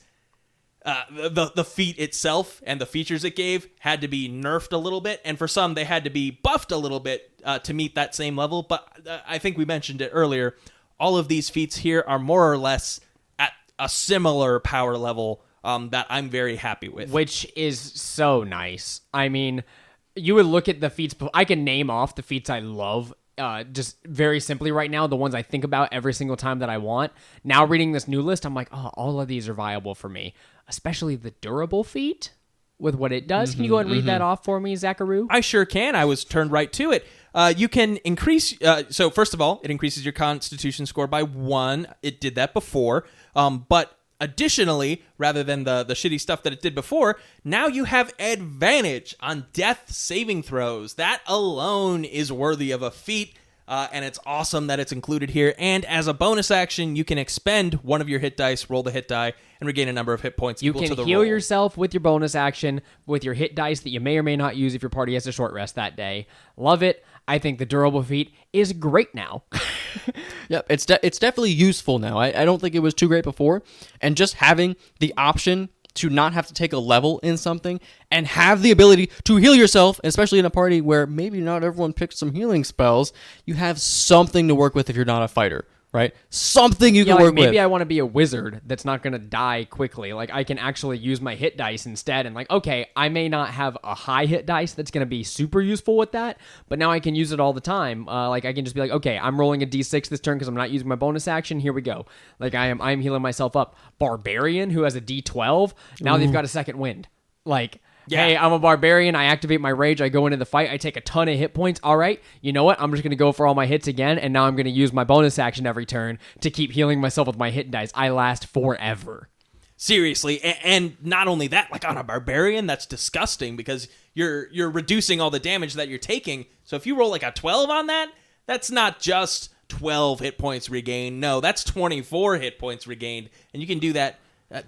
the feat itself and the features it gave had to be nerfed a little bit, and for some they had to be buffed a little bit to meet that same level. But I think we mentioned it earlier, all of these feats here are more or less at a similar power level that I'm very happy with. Which is so nice. I mean, you would look at the feats. I can name off the feats I love just very simply right now, the ones I think about every single time that I want. Now reading this new list, I'm like, oh, all of these are viable for me. Especially the durable feat. with what it does. Can you go ahead and read that off for me, Zacharoo? I sure can. I was turned right to it. You can increase. So first of all, it increases your Constitution score by 1. It did that before, but additionally, rather than the shitty stuff that it did before, now you have advantage on death saving throws. That alone is worthy of a feat. And it's awesome that it's included here. And as a bonus action, you can expend one of your hit dice, roll the hit die, and regain a number of hit points. You equal to can the heal roll. yourself with your bonus action with your hit dice that you may or may not use if your party has a short rest that day. Love it. I think the durable feat is great now. Yep, it's definitely useful now. I don't think it was too great before. And just having the option to not have to take a level in something and have the ability to heal yourself, especially in a party where maybe not everyone picks some healing spells, you have something to work with if you're not a fighter, right? Something you can work with. Maybe I want to be a wizard that's not going to die quickly. Like, I can actually use my hit dice instead. And like, okay, I may not have a high hit dice that's going to be super useful with that, but now I can use it all the time. Like, I can just be like, okay, I'm rolling a d6 this turn because I'm not using my bonus action. Here we go. Like, I'm healing myself up. Barbarian, who has a d12, now they've got a second wind. Like... Yeah. Hey, I'm a barbarian. I activate my rage. I go into the fight. I take a ton of hit points. All right, you know what? I'm just going to go for all my hits again, and now I'm going to use my bonus action every turn to keep healing myself with my hit dice. I last forever. Seriously, and not only that, like on a barbarian, that's disgusting because you're reducing all the damage that you're taking. So if you roll like a 12 on that, that's not just 12 hit points regained. No, that's 24 hit points regained, and you can do that.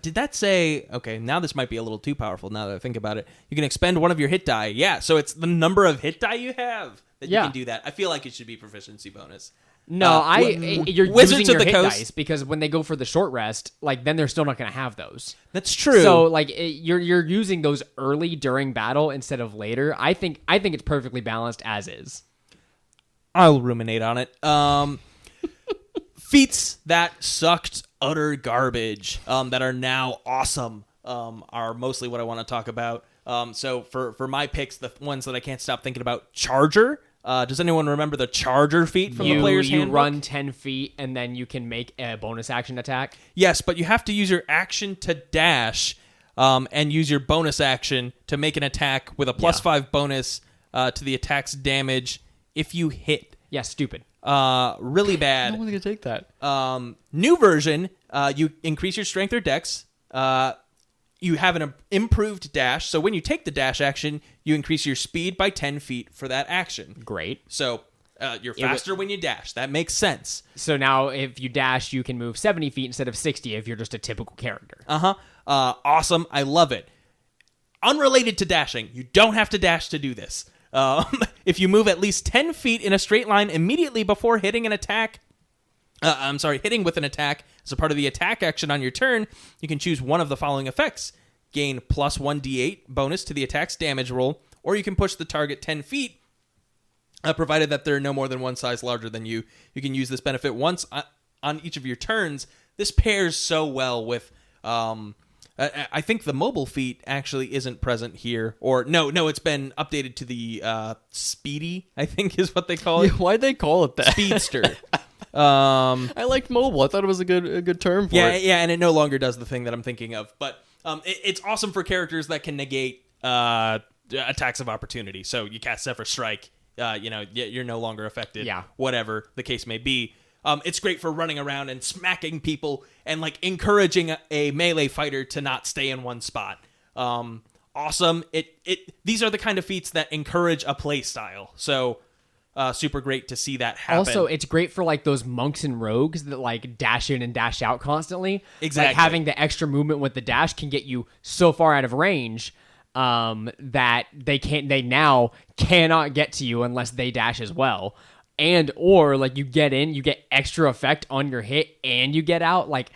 Did that say... Okay, now this might be a little too powerful now that I think about it. You can expend one of your hit die. Yeah, so it's the number of hit die you have that you can do that. I feel like it should be proficiency bonus. No, you're Wizards using of your the hit Coast- dice because when they go for the short rest, like then they're still not going to have those. That's true. So like you're using those early during battle instead of later. I think it's perfectly balanced as is. I'll ruminate on it. Feats that sucked utter garbage that are now awesome are mostly what I want to talk about. So for my picks, the ones that I can't stop thinking about, Charger. Does anyone remember the Charger feat from the player's handbook? You run 10 feet and then you can make a bonus action attack? Yes, but you have to use your action to dash and use your bonus action to make an attack with a +5 bonus to the attack's damage if you hit. Yeah, stupid. Really bad. I don't want to take that. New version, you increase your strength or dex. You have an improved dash. So when you take the dash action, you increase your speed by 10 feet for that action. Great. So you're faster when you dash. That makes sense. So now if you dash, you can move 70 feet instead of 60 if you're just a typical character. Awesome. I love it. Unrelated to dashing, you don't have to dash to do this. If you move at least 10 feet in a straight line immediately before hitting an attack, hitting with an attack as a part of the attack action on your turn, you can choose one of the following effects. Gain +1d8 bonus to the attack's damage roll, or you can push the target 10 feet, provided that they're no more than one size larger than you. You can use this benefit once on each of your turns. This pairs so well with... I think the mobile feat actually isn't present here. Or, no, it's been updated to the Speedy, I think is what they call it. Yeah, why'd they call it that? Speedster. I liked mobile. I thought it was a good term for it. Yeah, and it no longer does the thing that I'm thinking of. But it's awesome for characters that can negate attacks of opportunity. So you cast Zephyr Strike, you're no longer affected. Yeah. Whatever the case may be. It's great for running around and smacking people and like encouraging a melee fighter to not stay in one spot. Awesome. These are the kind of feats that encourage a play style. So super great to see that happen. Also, it's great for like those monks and rogues that like dash in and dash out constantly. Exactly. Like having the extra movement with the dash can get you so far out of range that they now cannot get to you unless they dash as well. And or like you get in, you get extra effect on your hit, and you get out. Like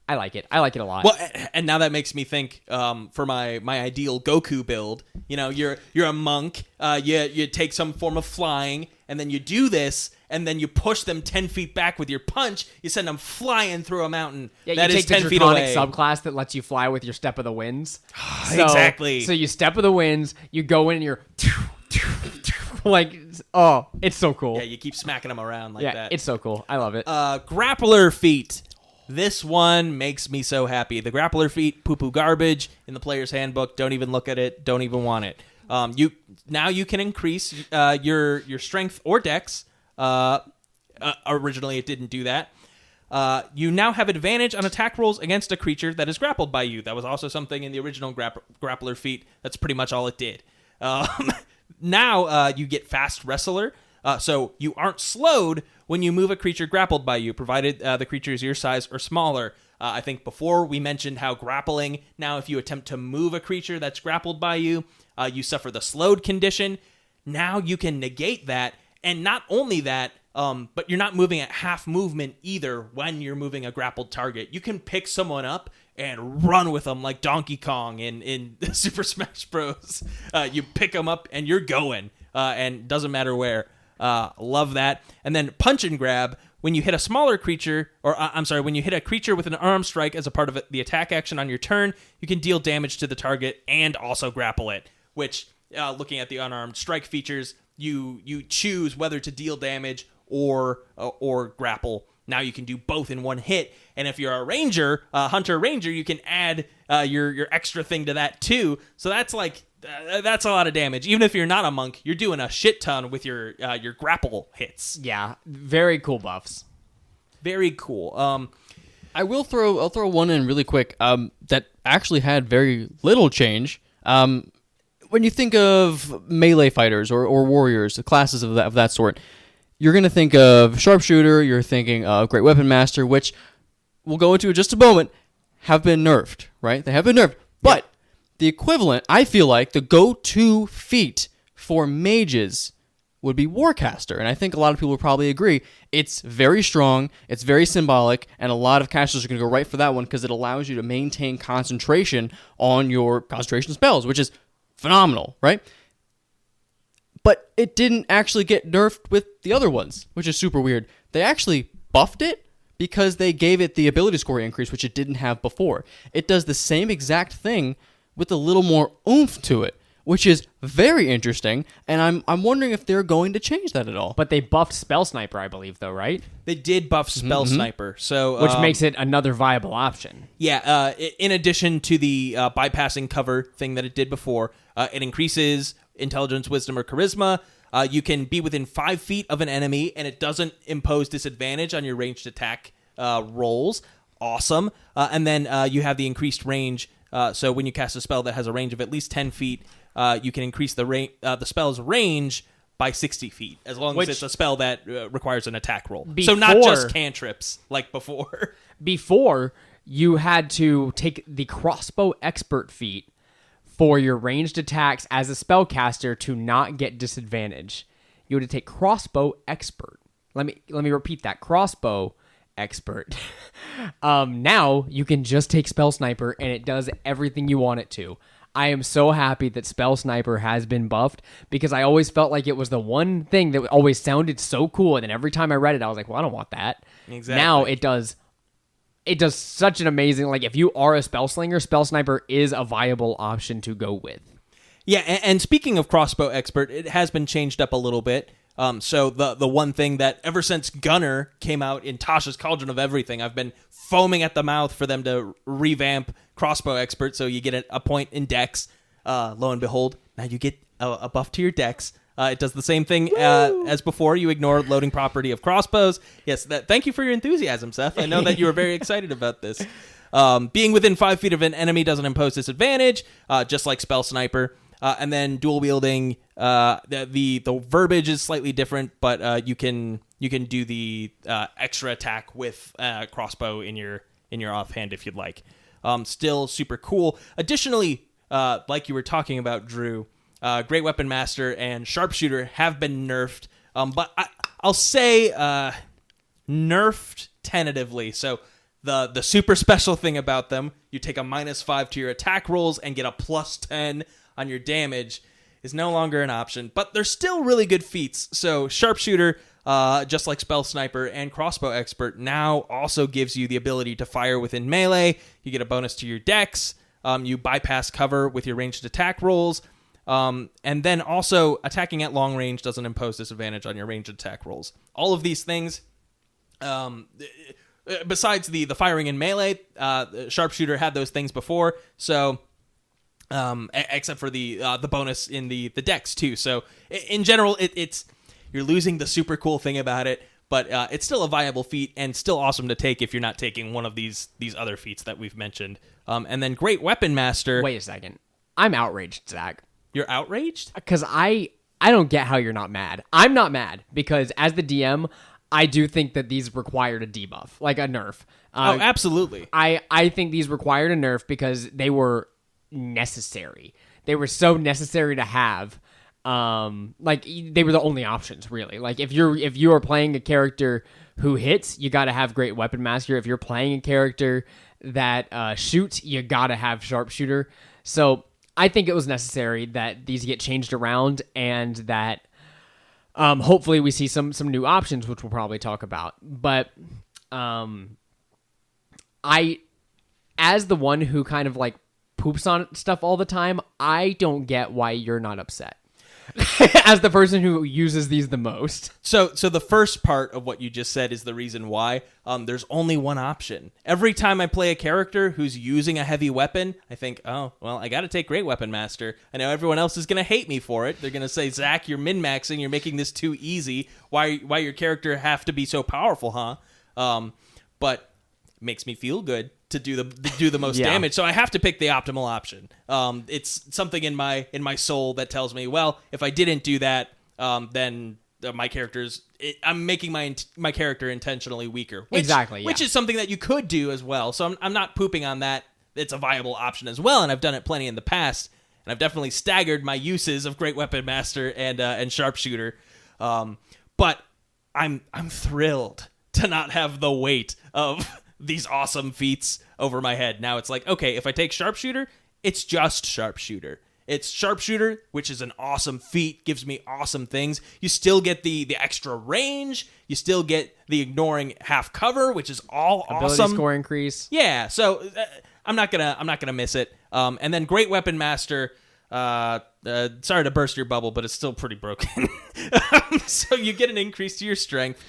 I like it. I like it a lot. Well, and now that makes me think for my ideal Goku build. You're a monk. You take some form of flying, and then you do this, and then you push them 10 feet back with your punch. You send them flying through a mountain. Yeah, that you is take 10 the feet draconic away. subclass that lets you fly with your Step of the Winds. Exactly. So you Step of the Winds, you go in and you're like, oh, it's so cool. Yeah, you keep smacking them around like Yeah, that. it's so cool. I love it. Grappler feat. This one makes me so happy. The grappler feat, poo-poo garbage in the player's handbook. Don't even look at it. Don't even want it. You can increase your strength or dex. Originally, it didn't do that. You now have advantage on attack rolls against a creature that is grappled by you. That was also something in the original grappler feat. That's pretty much all it did. Now you get fast wrestler. So you aren't slowed when you move a creature grappled by you, provided the creature is your size or smaller. I think before we mentioned how grappling, now if you attempt to move a creature that's grappled by you, you suffer the slowed condition. Now you can negate that. And not only that, but you're not moving at half movement either when you're moving a grappled target. You can pick someone up and run with them like Donkey Kong in Super Smash Bros. You pick them up and you're going, and doesn't matter where. Love that. And then punch and grab. When you hit a smaller creature, when you hit a creature with an arm strike as a part of the attack action on your turn, you can deal damage to the target and also grapple it, which, looking at the unarmed strike features, you choose whether to deal damage or grapple. Now you can do both in one hit. And if you're a ranger, hunter ranger, you can add your extra thing to that too. So that's that's a lot of damage. Even if you're not a monk, you're doing a shit ton with your grapple hits. Yeah, very cool buffs. Very cool. I'll throw one in really quick. That actually had very little change. When you think of melee fighters or warriors, classes of that sort, you're going to think of sharpshooter. You're thinking of great weapon master, which we'll go into in just a moment. Have been nerfed, right? They have been nerfed, but the equivalent, I feel like, the go-to feat for mages would be Warcaster, and I think a lot of people would probably agree. It's very strong, it's very symbolic, and a lot of casters are going to go right for that one because it allows you to maintain concentration on your concentration spells, which is phenomenal, right? But it didn't actually get nerfed with the other ones, which is super weird. They actually buffed it because they gave it the ability score increase, which it didn't have before. It does the same exact thing with a little more oomph to it, which is very interesting, and I'm wondering if they're going to change that at all. But they buffed Spell Sniper, I believe, though, right? They did buff Spell Sniper, so which makes it another viable option. Yeah, in addition to the bypassing cover thing that it did before, it increases intelligence, wisdom, or charisma. You can be within 5 feet of an enemy, and it doesn't impose disadvantage on your ranged attack rolls. Awesome. And then you have the increased range. So when you cast a spell that has a range of at least 10 feet, you can increase the spell's range by 60 feet, as long as it's a spell that requires an attack roll. So not just cantrips like before. Before, you had to take the crossbow expert feat for your ranged attacks as a spellcaster to not get disadvantage. You had to take crossbow expert. Let me repeat that. Crossbow expert. Now you can just take Spell Sniper and it does everything you want it to. I am so happy that Spell Sniper has been buffed because I always felt like it was the one thing that always sounded so cool, and then every time I read it I was like, well, I don't want that. Exactly. Now it does such an amazing, like, if you are a spell slinger, Spell Sniper is a viable option to go with. Yeah, and speaking of crossbow expert, it has been changed up a little bit. So the one thing that ever since Gunner came out in Tasha's Cauldron of Everything, I've been foaming at the mouth for them to revamp crossbow expert, so you get a point in dex. Lo and behold, now you get a buff to your dex. It does the same thing as before. You ignore loading property of crossbows. Yes, thank you for your enthusiasm, Seth. I know that you were very excited about this. Being within 5 feet of an enemy doesn't impose disadvantage, just like Spell Sniper. And then dual wielding, the verbiage is slightly different, but you can do the extra attack with crossbow in your offhand if you'd like. Still super cool. Additionally, like you were talking about, Drew, Great Weapon Master and Sharpshooter have been nerfed, but I'll say nerfed tentatively. So the super special thing about them, you take a -5 to your attack rolls and get a +10 on your damage, is no longer an option, but they're still really good feats. So Sharpshooter, just like Spell Sniper and Crossbow Expert, now also gives you the ability to fire within melee. You get a bonus to your dex. You bypass cover with your ranged attack rolls. And then also attacking at long range doesn't impose disadvantage on your ranged attack rolls. All of these things besides the firing in melee, sharpshooter had those things before. So, except for the bonus in the dex too. So in general, it's you're losing the super cool thing about it, but it's still a viable feat and still awesome to take if you're not taking one of these other feats that we've mentioned. And then Great Weapon Master. Wait a second. I'm outraged, Zach. You're outraged? Because I don't get how you're not mad. I'm not mad because as the DM, I do think that these required a debuff, like a nerf. Oh, absolutely. I think these required a nerf because they were necessary. They were so necessary to have. Like they were the only options, really. Like if you are playing a character who hits, you got to have Great Weapon Master. If you're playing a character that shoots, you got to have Sharpshooter. So I think it was necessary that these get changed around and that hopefully we see some new options, which we'll probably talk about. But I, as the one who kind of like poops on stuff all the time, I don't get why you're not upset. As the person who uses these the most. So the first part of what you just said is the reason why. There's only one option. Every time I play a character who's using a heavy weapon, I think, oh, well, I got to take Great Weapon Master. I know everyone else is going to hate me for it. They're going to say, Zach, you're min-maxing. You're making this too easy. Why your character have to be so powerful, huh? But it makes me feel good to do the most damage, so I have to pick the optimal option. It's something in my soul that tells me, well, if I didn't do that, then my character's I'm making my character intentionally weaker. Which is something that you could do as well. So I'm not pooping on that. It's a viable option as well, and I've done it plenty in the past, and I've definitely staggered my uses of Great Weapon Master and Sharpshooter. But I'm thrilled to not have the weight of these awesome feats over my head. Now it's like, okay, if I take Sharpshooter, it's just Sharpshooter. It's Sharpshooter, which is an awesome feat, gives me awesome things. You still get the extra range. You still get the ignoring half cover, which is all ability awesome. Score increase. Yeah, so I'm not gonna miss it. And then Great Weapon Master. Sorry to burst your bubble, but it's still pretty broken. So you get an increase to your strength.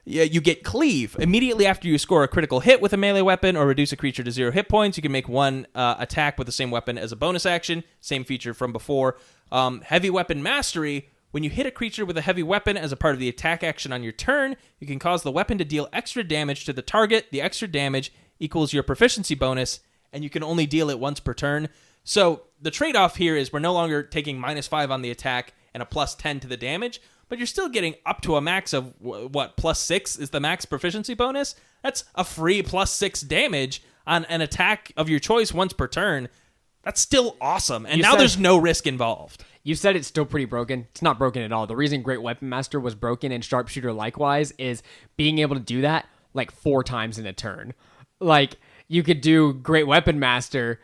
You get Cleave. Immediately after you score a critical hit with a melee weapon or reduce a creature to 0 hit points, you can make one attack with the same weapon as a bonus action. Same feature from before. Heavy Weapon Mastery. When you hit a creature with a heavy weapon as a part of the attack action on your turn, you can cause the weapon to deal extra damage to the target. The extra damage equals your proficiency bonus, and you can only deal it once per turn. So the trade-off here is we're no longer taking -5 on the attack and a +10 to the damage, but you're still getting up to a max of, +6 is the max proficiency bonus? That's a free +6 damage on an attack of your choice once per turn. That's still awesome. And now there's no risk involved. You said it's still pretty broken. It's not broken at all. The reason Great Weapon Master was broken and Sharpshooter likewise is being able to do that like 4 times in a turn. Like, you could do Great Weapon Master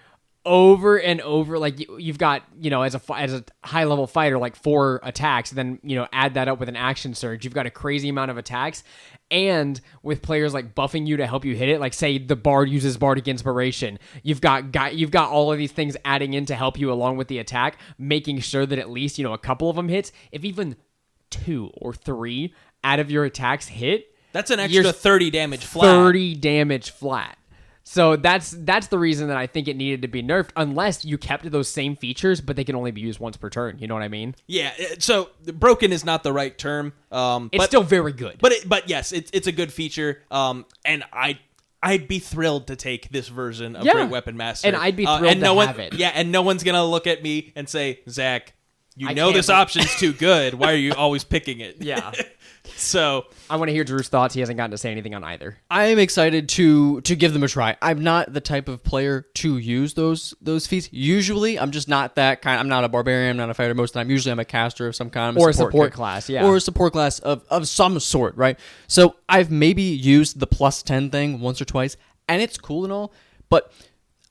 over and over. Like you've got, as a high level fighter, like 4 attacks, then add that up with an action surge, you've got a crazy amount of attacks. And with players like buffing you to help you hit it, like say the bard uses bardic inspiration, you've got all of these things adding in to help you along with the attack, making sure that at least a couple of them hits. If even 2 or 3 out of your attacks hit, that's an extra 30 damage flat. 30 damage flat. So that's the reason that I think it needed to be nerfed, unless you kept those same features, but they can only be used once per turn. You know what I mean? Yeah. So broken is not the right term. It's still very good. But yes, it's a good feature. And I'd be thrilled to take this version of Great Weapon Master. And I'd be thrilled to have it. Yeah, and no one's gonna look at me and say, Zach, this option's too good. Why are you always picking it? Yeah. So I want to hear Drew's thoughts. He hasn't gotten to say anything on either. I am excited to give them a try. I'm not the type of player to use those feats. Usually, I'm just not that kind. I'm not a barbarian. I'm not a fighter most of the time. Usually, I'm a caster of some kind. Or a support class, yeah. Or a support class of some sort, right? So I've maybe used the +10 thing once or twice, and it's cool and all, but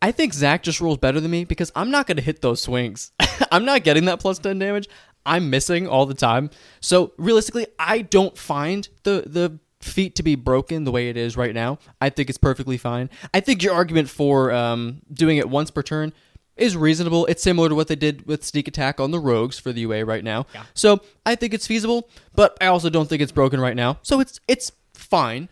I think Zach just rolls better than me because I'm not going to hit those swings. I'm not getting that +10 damage. I'm missing all the time. So realistically, I don't find the feat to be broken the way it is right now. I think it's perfectly fine. I think your argument for doing it once per turn is reasonable. It's similar to what they did with sneak attack on the rogues for the UA right now. Yeah. So I think it's feasible, but I also don't think it's broken right now. So it's fine.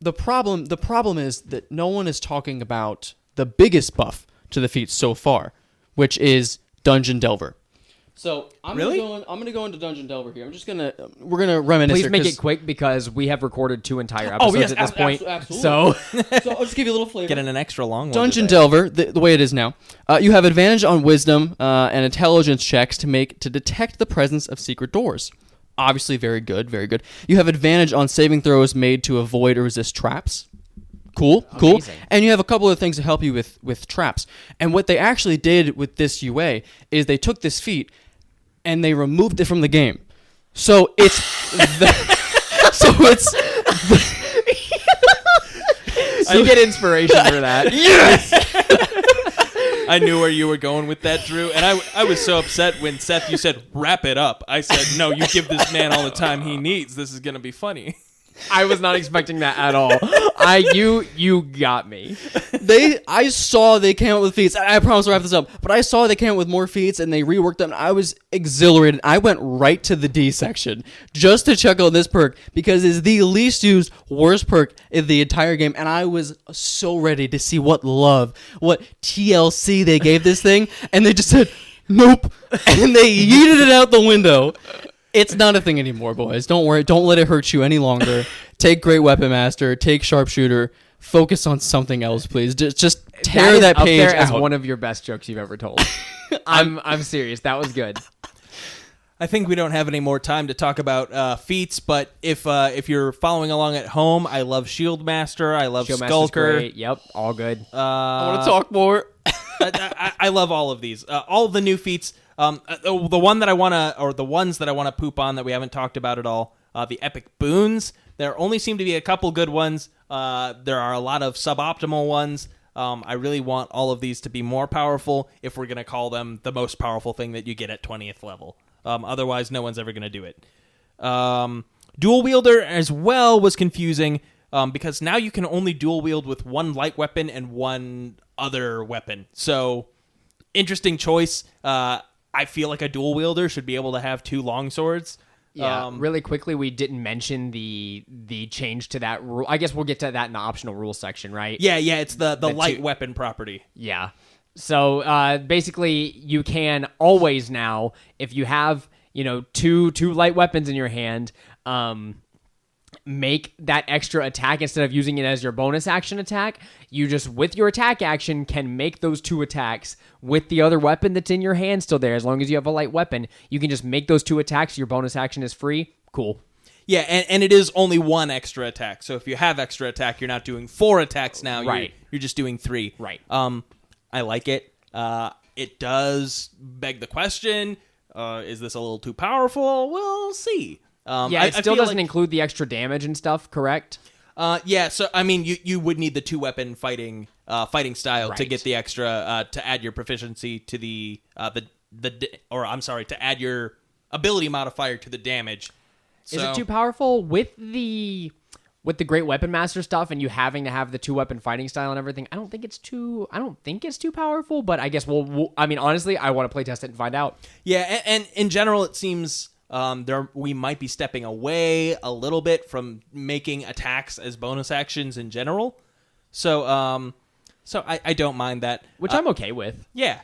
the problem is that no one is talking about the biggest buff to the feats so far, which is Dungeon Delver. So I'm gonna go into Dungeon Delver here. We're gonna reminisce. Please here make it quick because we have recorded 2 entire episodes yes, at this point. absolutely. So So I'll just give you a little flavor. Getting an extra long one. Dungeon today. Delver, the way it is now, you have advantage on wisdom and intelligence checks to detect the presence of secret doors. Obviously, very good, very good. You have advantage on saving throws made to avoid or resist traps. Cool. Amazing. And you have a couple of things to help you with traps. And what they actually did with this UA is they took this feat and they removed it from the game. So it's you get inspiration for that. Yes. I knew where you were going with that, Drew, and I was so upset when Seth, you said, wrap it up. I said, no, you give this man all the time he needs. This is going to be funny. I was not expecting that at all. You got me. I saw they came out with feats. I promise to wrap this up. But I saw they came out with more feats and they reworked them. I was exhilarated. I went right to the D section just to check out this perk because it's the least used, worst perk in the entire game. And I was so ready to see what TLC they gave this thing. And they just said, nope. And they yeeted it out the window. It's not a thing anymore, boys. Don't worry. Don't let it hurt you any longer. Take Great Weapon Master. Take Sharpshooter. Focus on something else, please. Just tear that page up there out. as one of your best jokes you've ever told. I'm serious. That was good. I think we don't have any more time to talk about feats, but if you're following along at home, I love Shield Master. I love Shieldmaster's Skulker. great. Yep, all good. I want to talk more. I love all of these. All of the new feats. The one that I want to, or the ones that I want to poop on that we haven't talked about at all, the epic boons. There only seem to be a couple good ones. There are a lot of suboptimal ones. I really want all of these to be more powerful if we're going to call them the most powerful thing that you get at 20th level. Otherwise, no one's ever going to do it. Dual wielder as well was confusing because now you can only dual wield with one light weapon and one other weapon. So, interesting choice. I feel like a dual wielder should be able to have 2 long swords. Yeah, really quickly, we didn't mention the change to that rule. I guess we'll get to that in the optional rules section, right? Yeah, it's the light weapon property. Yeah. So basically, you can always now, if you have two light weapons in your hand, make that extra attack instead of using it as your bonus action attack. You just, with your attack action, can make those 2 attacks with the other weapon that's in your hand still there. As long as you have a light weapon, you can just make those 2 attacks. Your bonus action is free. Cool. Yeah, and it is only 1 extra attack. So if you have extra attack, you're not doing 4 attacks now. Right. You're just doing 3. Right. I like it. It does beg the question, is this a little too powerful? We'll see. It still doesn't include the extra damage and stuff, correct? Yeah, so I mean, you would need the 2-weapon fighting style to Right. get the extra to add your proficiency to to add your ability modifier to the damage. Is it too powerful with the Great Weapon Master stuff and you having to have the 2-weapon fighting style and everything? I don't think it's too powerful, but I guess honestly, I want to play test it and find out. Yeah, and in general, it seems we might be stepping away a little bit from making attacks as bonus actions in general. So I don't mind that, Which I'm okay with. Yeah,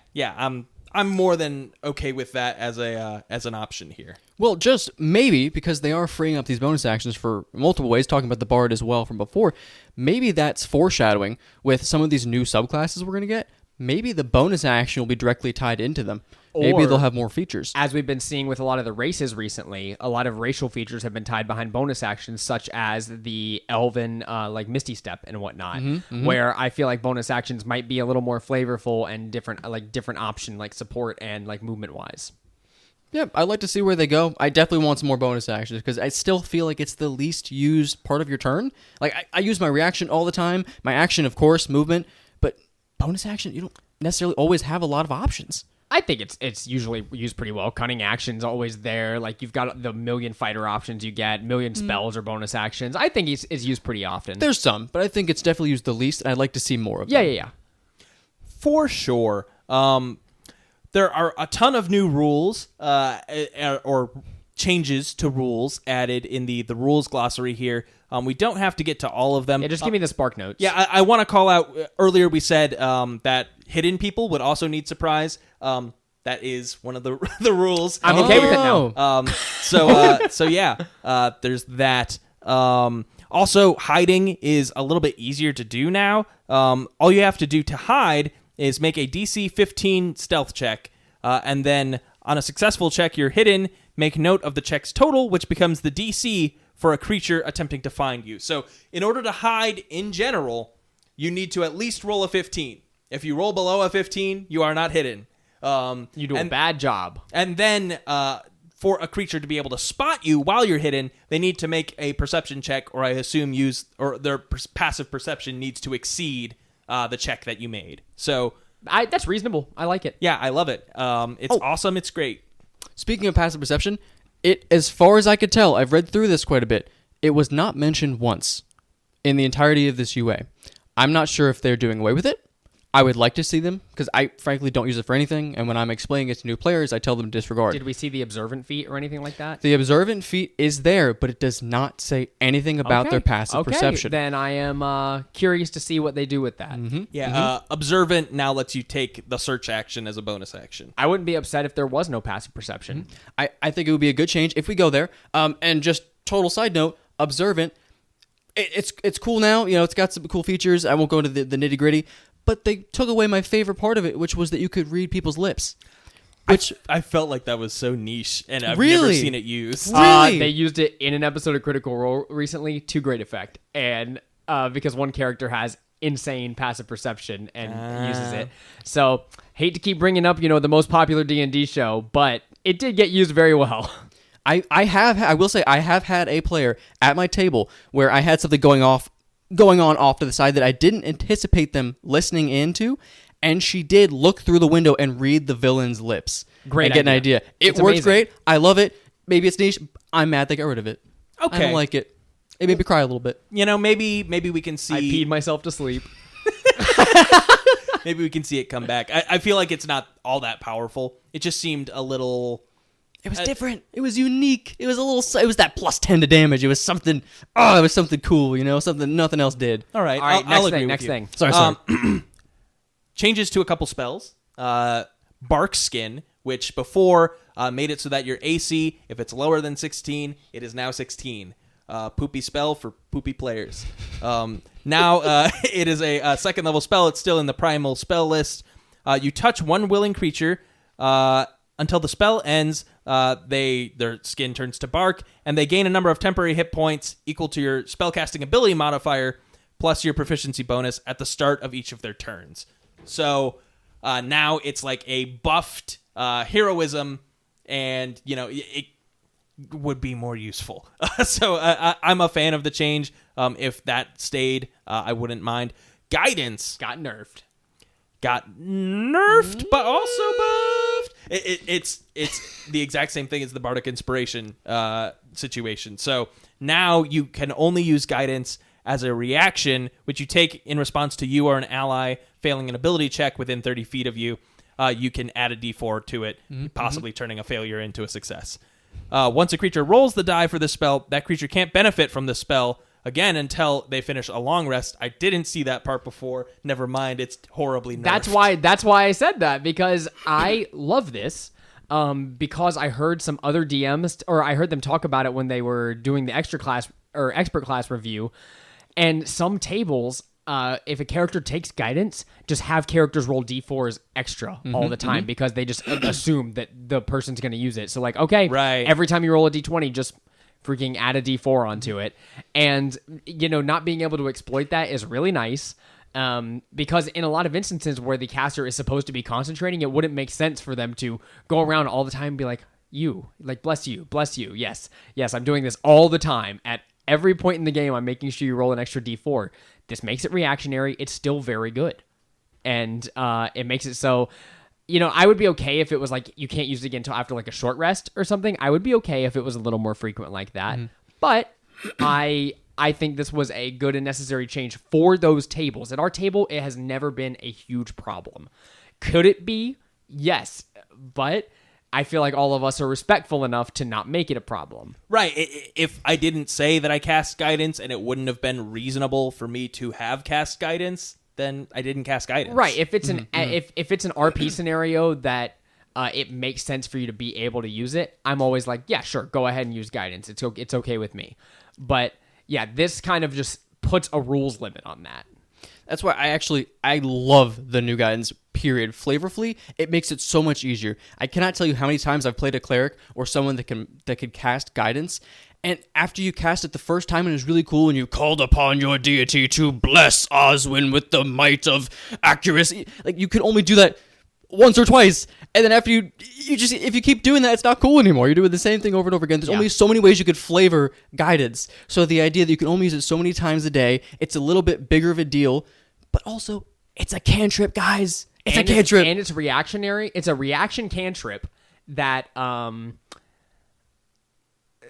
I'm more than okay with that as an option here. Well, just maybe, because they are freeing up these bonus actions for multiple ways, talking about the Bard as well from before, maybe that's foreshadowing with some of these new subclasses we're going to get. Maybe the bonus action will be directly tied into them. Maybe Or, they'll have more features. As we've been seeing with a lot of the races recently, a lot of racial features have been tied behind bonus actions, such as the Elven, like Misty Step and whatnot, where I feel like bonus actions might be a little more flavorful and different option, like support and like movement-wise. Yep, I'd like to see where they go. I definitely want some more bonus actions because I still feel like it's the least used part of your turn. Like, I use my reaction all the time. My action, of course, movement. But bonus action, you don't necessarily always have a lot of options. I think it's usually used pretty well. Cunning action's always there. Like, you've got the million fighter options you get, million spells or bonus actions. I think it's used pretty often. There's some, but I think it's definitely used the least, and I'd like to see more of them. Yeah. For sure. There are a ton of new rules, or changes to rules added in the rules glossary here. We don't have to get to all of them. Yeah, just give me the spark notes. Yeah, I want to call out, earlier we said that hidden people would also need surprise. That is one of the rules. I'm okay with it now. So yeah, there's that. Also, hiding is a little bit easier to do now. All you have to do to hide is make a DC 15 stealth check, and then on a successful check, you're hidden. Make note of the check's total, which becomes the DC for a creature attempting to find you. So in order to hide in general, you need to at least roll a 15. If you roll below a 15, you are not hidden. You do a bad job. And then for a creature to be able to spot you while you're hidden, they need to make a perception check, or I assume their passive perception needs to exceed the check that you made. So that's reasonable. I like it. yeah, I love it. It's awesome. It's great. Speaking of passive perception, as far as I could tell, I've read through this quite a bit, it was not mentioned once in the entirety of this UA. I'm not sure if they're doing away with it. I would like to see them, because I frankly don't use it for anything, and when I'm explaining it to new players, I tell them to disregard. Did we see the observant feat or anything like that? The observant feat is there, but it does not say anything about their passive perception. Then I am curious to see what they do with that. Mm-hmm. Yeah, observant now lets you take the search action as a bonus action. I wouldn't be upset if there was no passive perception. I think it would be a good change if we go there. And just total side note, observant, it's cool now. You know, it's got some cool features. I won't go into the nitty gritty, but they took away my favorite part of it, which was that you could read people's lips. Which I felt like that was so niche, and I've never Really? seen it used. Really? They used it in an episode of Critical Role recently to great effect, and because one character has insane passive perception and uses it. So hate to keep bringing up, the most popular D&D show, but it did get used very well. I will say I have had a player at my table where I had something going on off to the side that I didn't anticipate them listening into, and she did look through the window and read the villain's lips. Great and get an idea. idea. It It's works amazing. great. I love it. Maybe it's niche. I'm mad they got rid of it. Okay. I don't like it. It made me cry a little bit. Maybe we can see. I peed myself to sleep. Maybe we can see it come back. I feel like it's not all that powerful. It just seemed a little. It was different. It was unique. It was it was that plus 10 to damage. It was something. Oh, it was something cool. Something nothing else did. All right. All right, I'll next agree thing, with next you. thing. Sorry. Changes to a couple spells. Bark Skin, which before made it so that your AC, if it's lower than 16, it is now 16. Poopy spell for poopy players. Now it is a second level spell. It's still in the primal spell list. You touch one willing creature until the spell ends. Their skin turns to bark, and they gain a number of temporary hit points equal to your spellcasting ability modifier plus your proficiency bonus at the start of each of their turns. So now it's like a buffed heroism, and it would be more useful. So I'm a fan of the change. If that stayed, I wouldn't mind. Guidance Got nerfed. got nerfed, but also buffed. It's the exact same thing as the Bardic Inspiration situation. So now you can only use guidance as a reaction, which you take in response to you or an ally failing an ability check within 30 feet of you. You can add a d4 to it, possibly turning a failure into a success. Once a creature rolls the die for this spell, that creature can't benefit from this spell again until they finish a long rest. I didn't see that part before. Never mind, it's horribly nerfed. That's why I said that, because I love this. Because I heard some other DMs, or I heard them talk about it when they were doing the extra class or expert class review, and some tables, if a character takes guidance, just have characters roll d4s extra all the time because they just assume that the person's going to use it. So like, okay, right. Every time you roll a d20, just freaking add a d4 onto it. And, not being able to exploit that is really nice. Because in a lot of instances where the caster is supposed to be concentrating, it wouldn't make sense for them to go around all the time and be like, bless you. Yes, I'm doing this all the time. At every point in the game, I'm making sure you roll an extra d4. This makes it reactionary. It's still very good. And it makes it so, I would be okay if it was like, you can't use it again until after like a short rest or something. I would be okay if it was a little more frequent like that. But I think this was a good and necessary change for those tables. At our table, it has never been a huge problem. Could it be? Yes. But I feel like all of us are respectful enough to not make it a problem. Right. If I didn't say that I cast guidance and it wouldn't have been reasonable for me to have cast guidance, then I didn't cast guidance. Right. If it's an if it's an RP scenario that it makes sense for you to be able to use it, I'm always like, yeah, sure, go ahead and use guidance. It's okay with me. But yeah, this kind of just puts a rules limit on that. That's why I love the new guidance, period. Flavorfully, it makes it so much easier. I cannot tell you how many times I've played a cleric or someone that could cast guidance, and after you cast it the first time and it was really cool and you called upon your deity to bless Oswin with the might of accuracy, like you can only do that once or twice, and then after you just, if you keep doing that, it's not cool anymore. You're doing the same thing over and over again. There's only so many ways you could flavor guidance. So the idea that you can only use it so many times a day, it's a little bit bigger of a deal, but also it's a cantrip, guys. It's a cantrip. And it's reactionary. It's a reaction cantrip that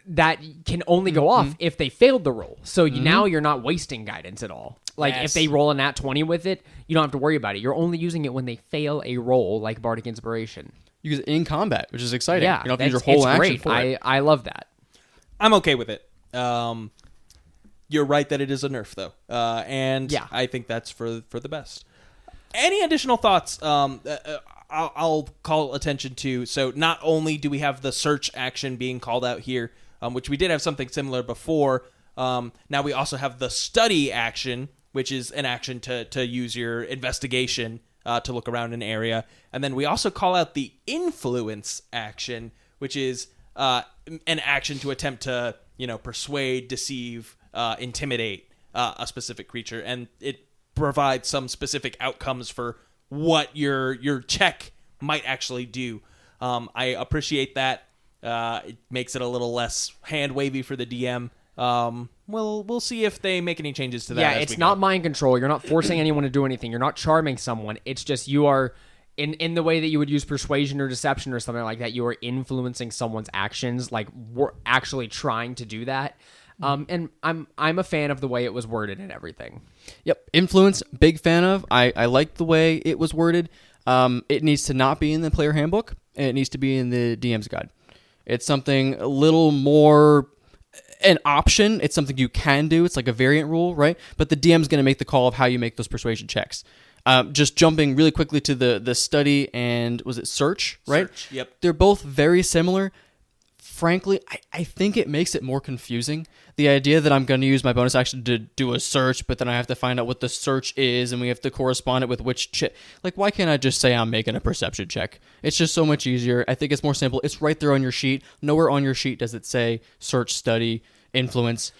that can only go off if they failed the roll. So now you're not wasting guidance at all. Like, if they roll a nat 20 with it, you don't have to worry about it. You're only using it when they fail a roll, like Bardic Inspiration. You use it in combat, which is exciting. Yeah, you don't have to use your whole action for it. I love that. I'm okay with it. You're right that it is a nerf, though. And I think that's for the best. Any additional thoughts? I'll call attention to. So not only do we have the search action being called out here, which we did have something similar before, now we also have the study action, which is an action to use your investigation to look around an area. And then we also call out the influence action, which is an action to attempt to, persuade, deceive, intimidate a specific creature. And it provides some specific outcomes for what your check might actually do. I appreciate that. It makes it a little less hand-wavy for the DM. We'll see if they make any changes to that. Yeah, it's not mind control. You're not forcing anyone to do anything. You're not charming someone. It's just you are, in the way that you would use persuasion or deception or something like that, you are influencing someone's actions. Like, we're actually trying to do that. And I'm a fan of the way it was worded and everything. Yep, influence, big fan of. I like the way it was worded. It needs to not be in the player handbook, and it needs to be in the DM's guide. It's something a little more an option. It's something you can do. It's like a variant rule, right? But the DM's going to make the call of how you make those persuasion checks. Just jumping really quickly to the study and, was it search, right? Search, yep. They're both very similar. Frankly, I think it makes it more confusing. The idea that I'm going to use my bonus action to do a search, but then I have to find out what the search is, and we have to correspond it with which check. Like, why can't I just say I'm making a perception check? It's just so much easier. I think it's more simple. It's right there on your sheet. Nowhere on your sheet does it say search, study, influence.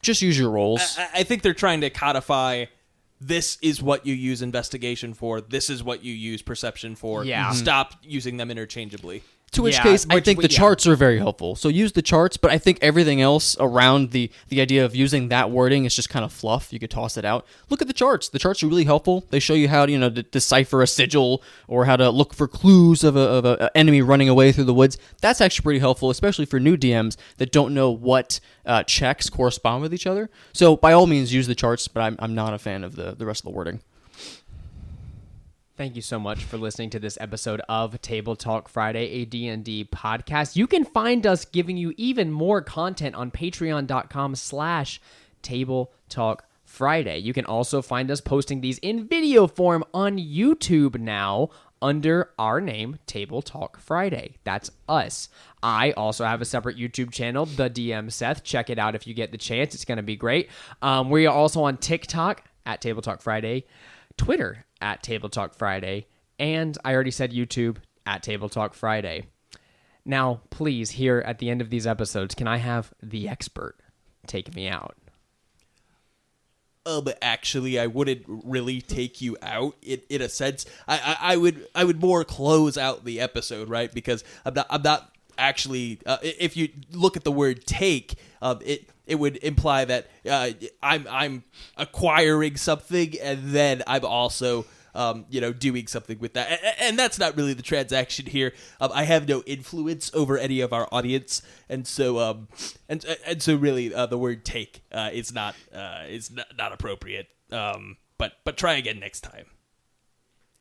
Just use your rolls. I think they're trying to codify, this is what you use investigation for, this is what you use perception for. Yeah. Stop using them interchangeably. To which case, I think the charts are very helpful. So use the charts, but I think everything else around the idea of using that wording is just kind of fluff. You could toss it out. Look at the charts. The charts are really helpful. They show you how to, to decipher a sigil or how to look for clues of a enemy running away through the woods. That's actually pretty helpful, especially for new DMs that don't know what checks correspond with each other. So by all means, use the charts, but I'm not a fan of the rest of the wording. Thank you so much for listening to this episode of Table Talk Friday, a D&D podcast. You can find us giving you even more content on patreon.com/Table Talk Friday. You can also find us posting these in video form on YouTube now under our name, Table Talk Friday. That's us. I also have a separate YouTube channel, The DM Seth. Check it out if you get the chance. It's going to be great. We are also on TikTok at Table Talk Friday, Twitter at Table Talk Friday, and I already said YouTube at Table Talk Friday. Now, please, here at the end of these episodes, can I have the expert take me out? But actually, I wouldn't really take you out in a sense. I would more close out the episode, right? Because I'm not actually. If you look at the word "take," it would imply that I'm acquiring something, and then I'm also doing something with that, and that's not really the transaction here. I have no influence over any of our audience, and so really the word "take" is not appropriate. But try again next time.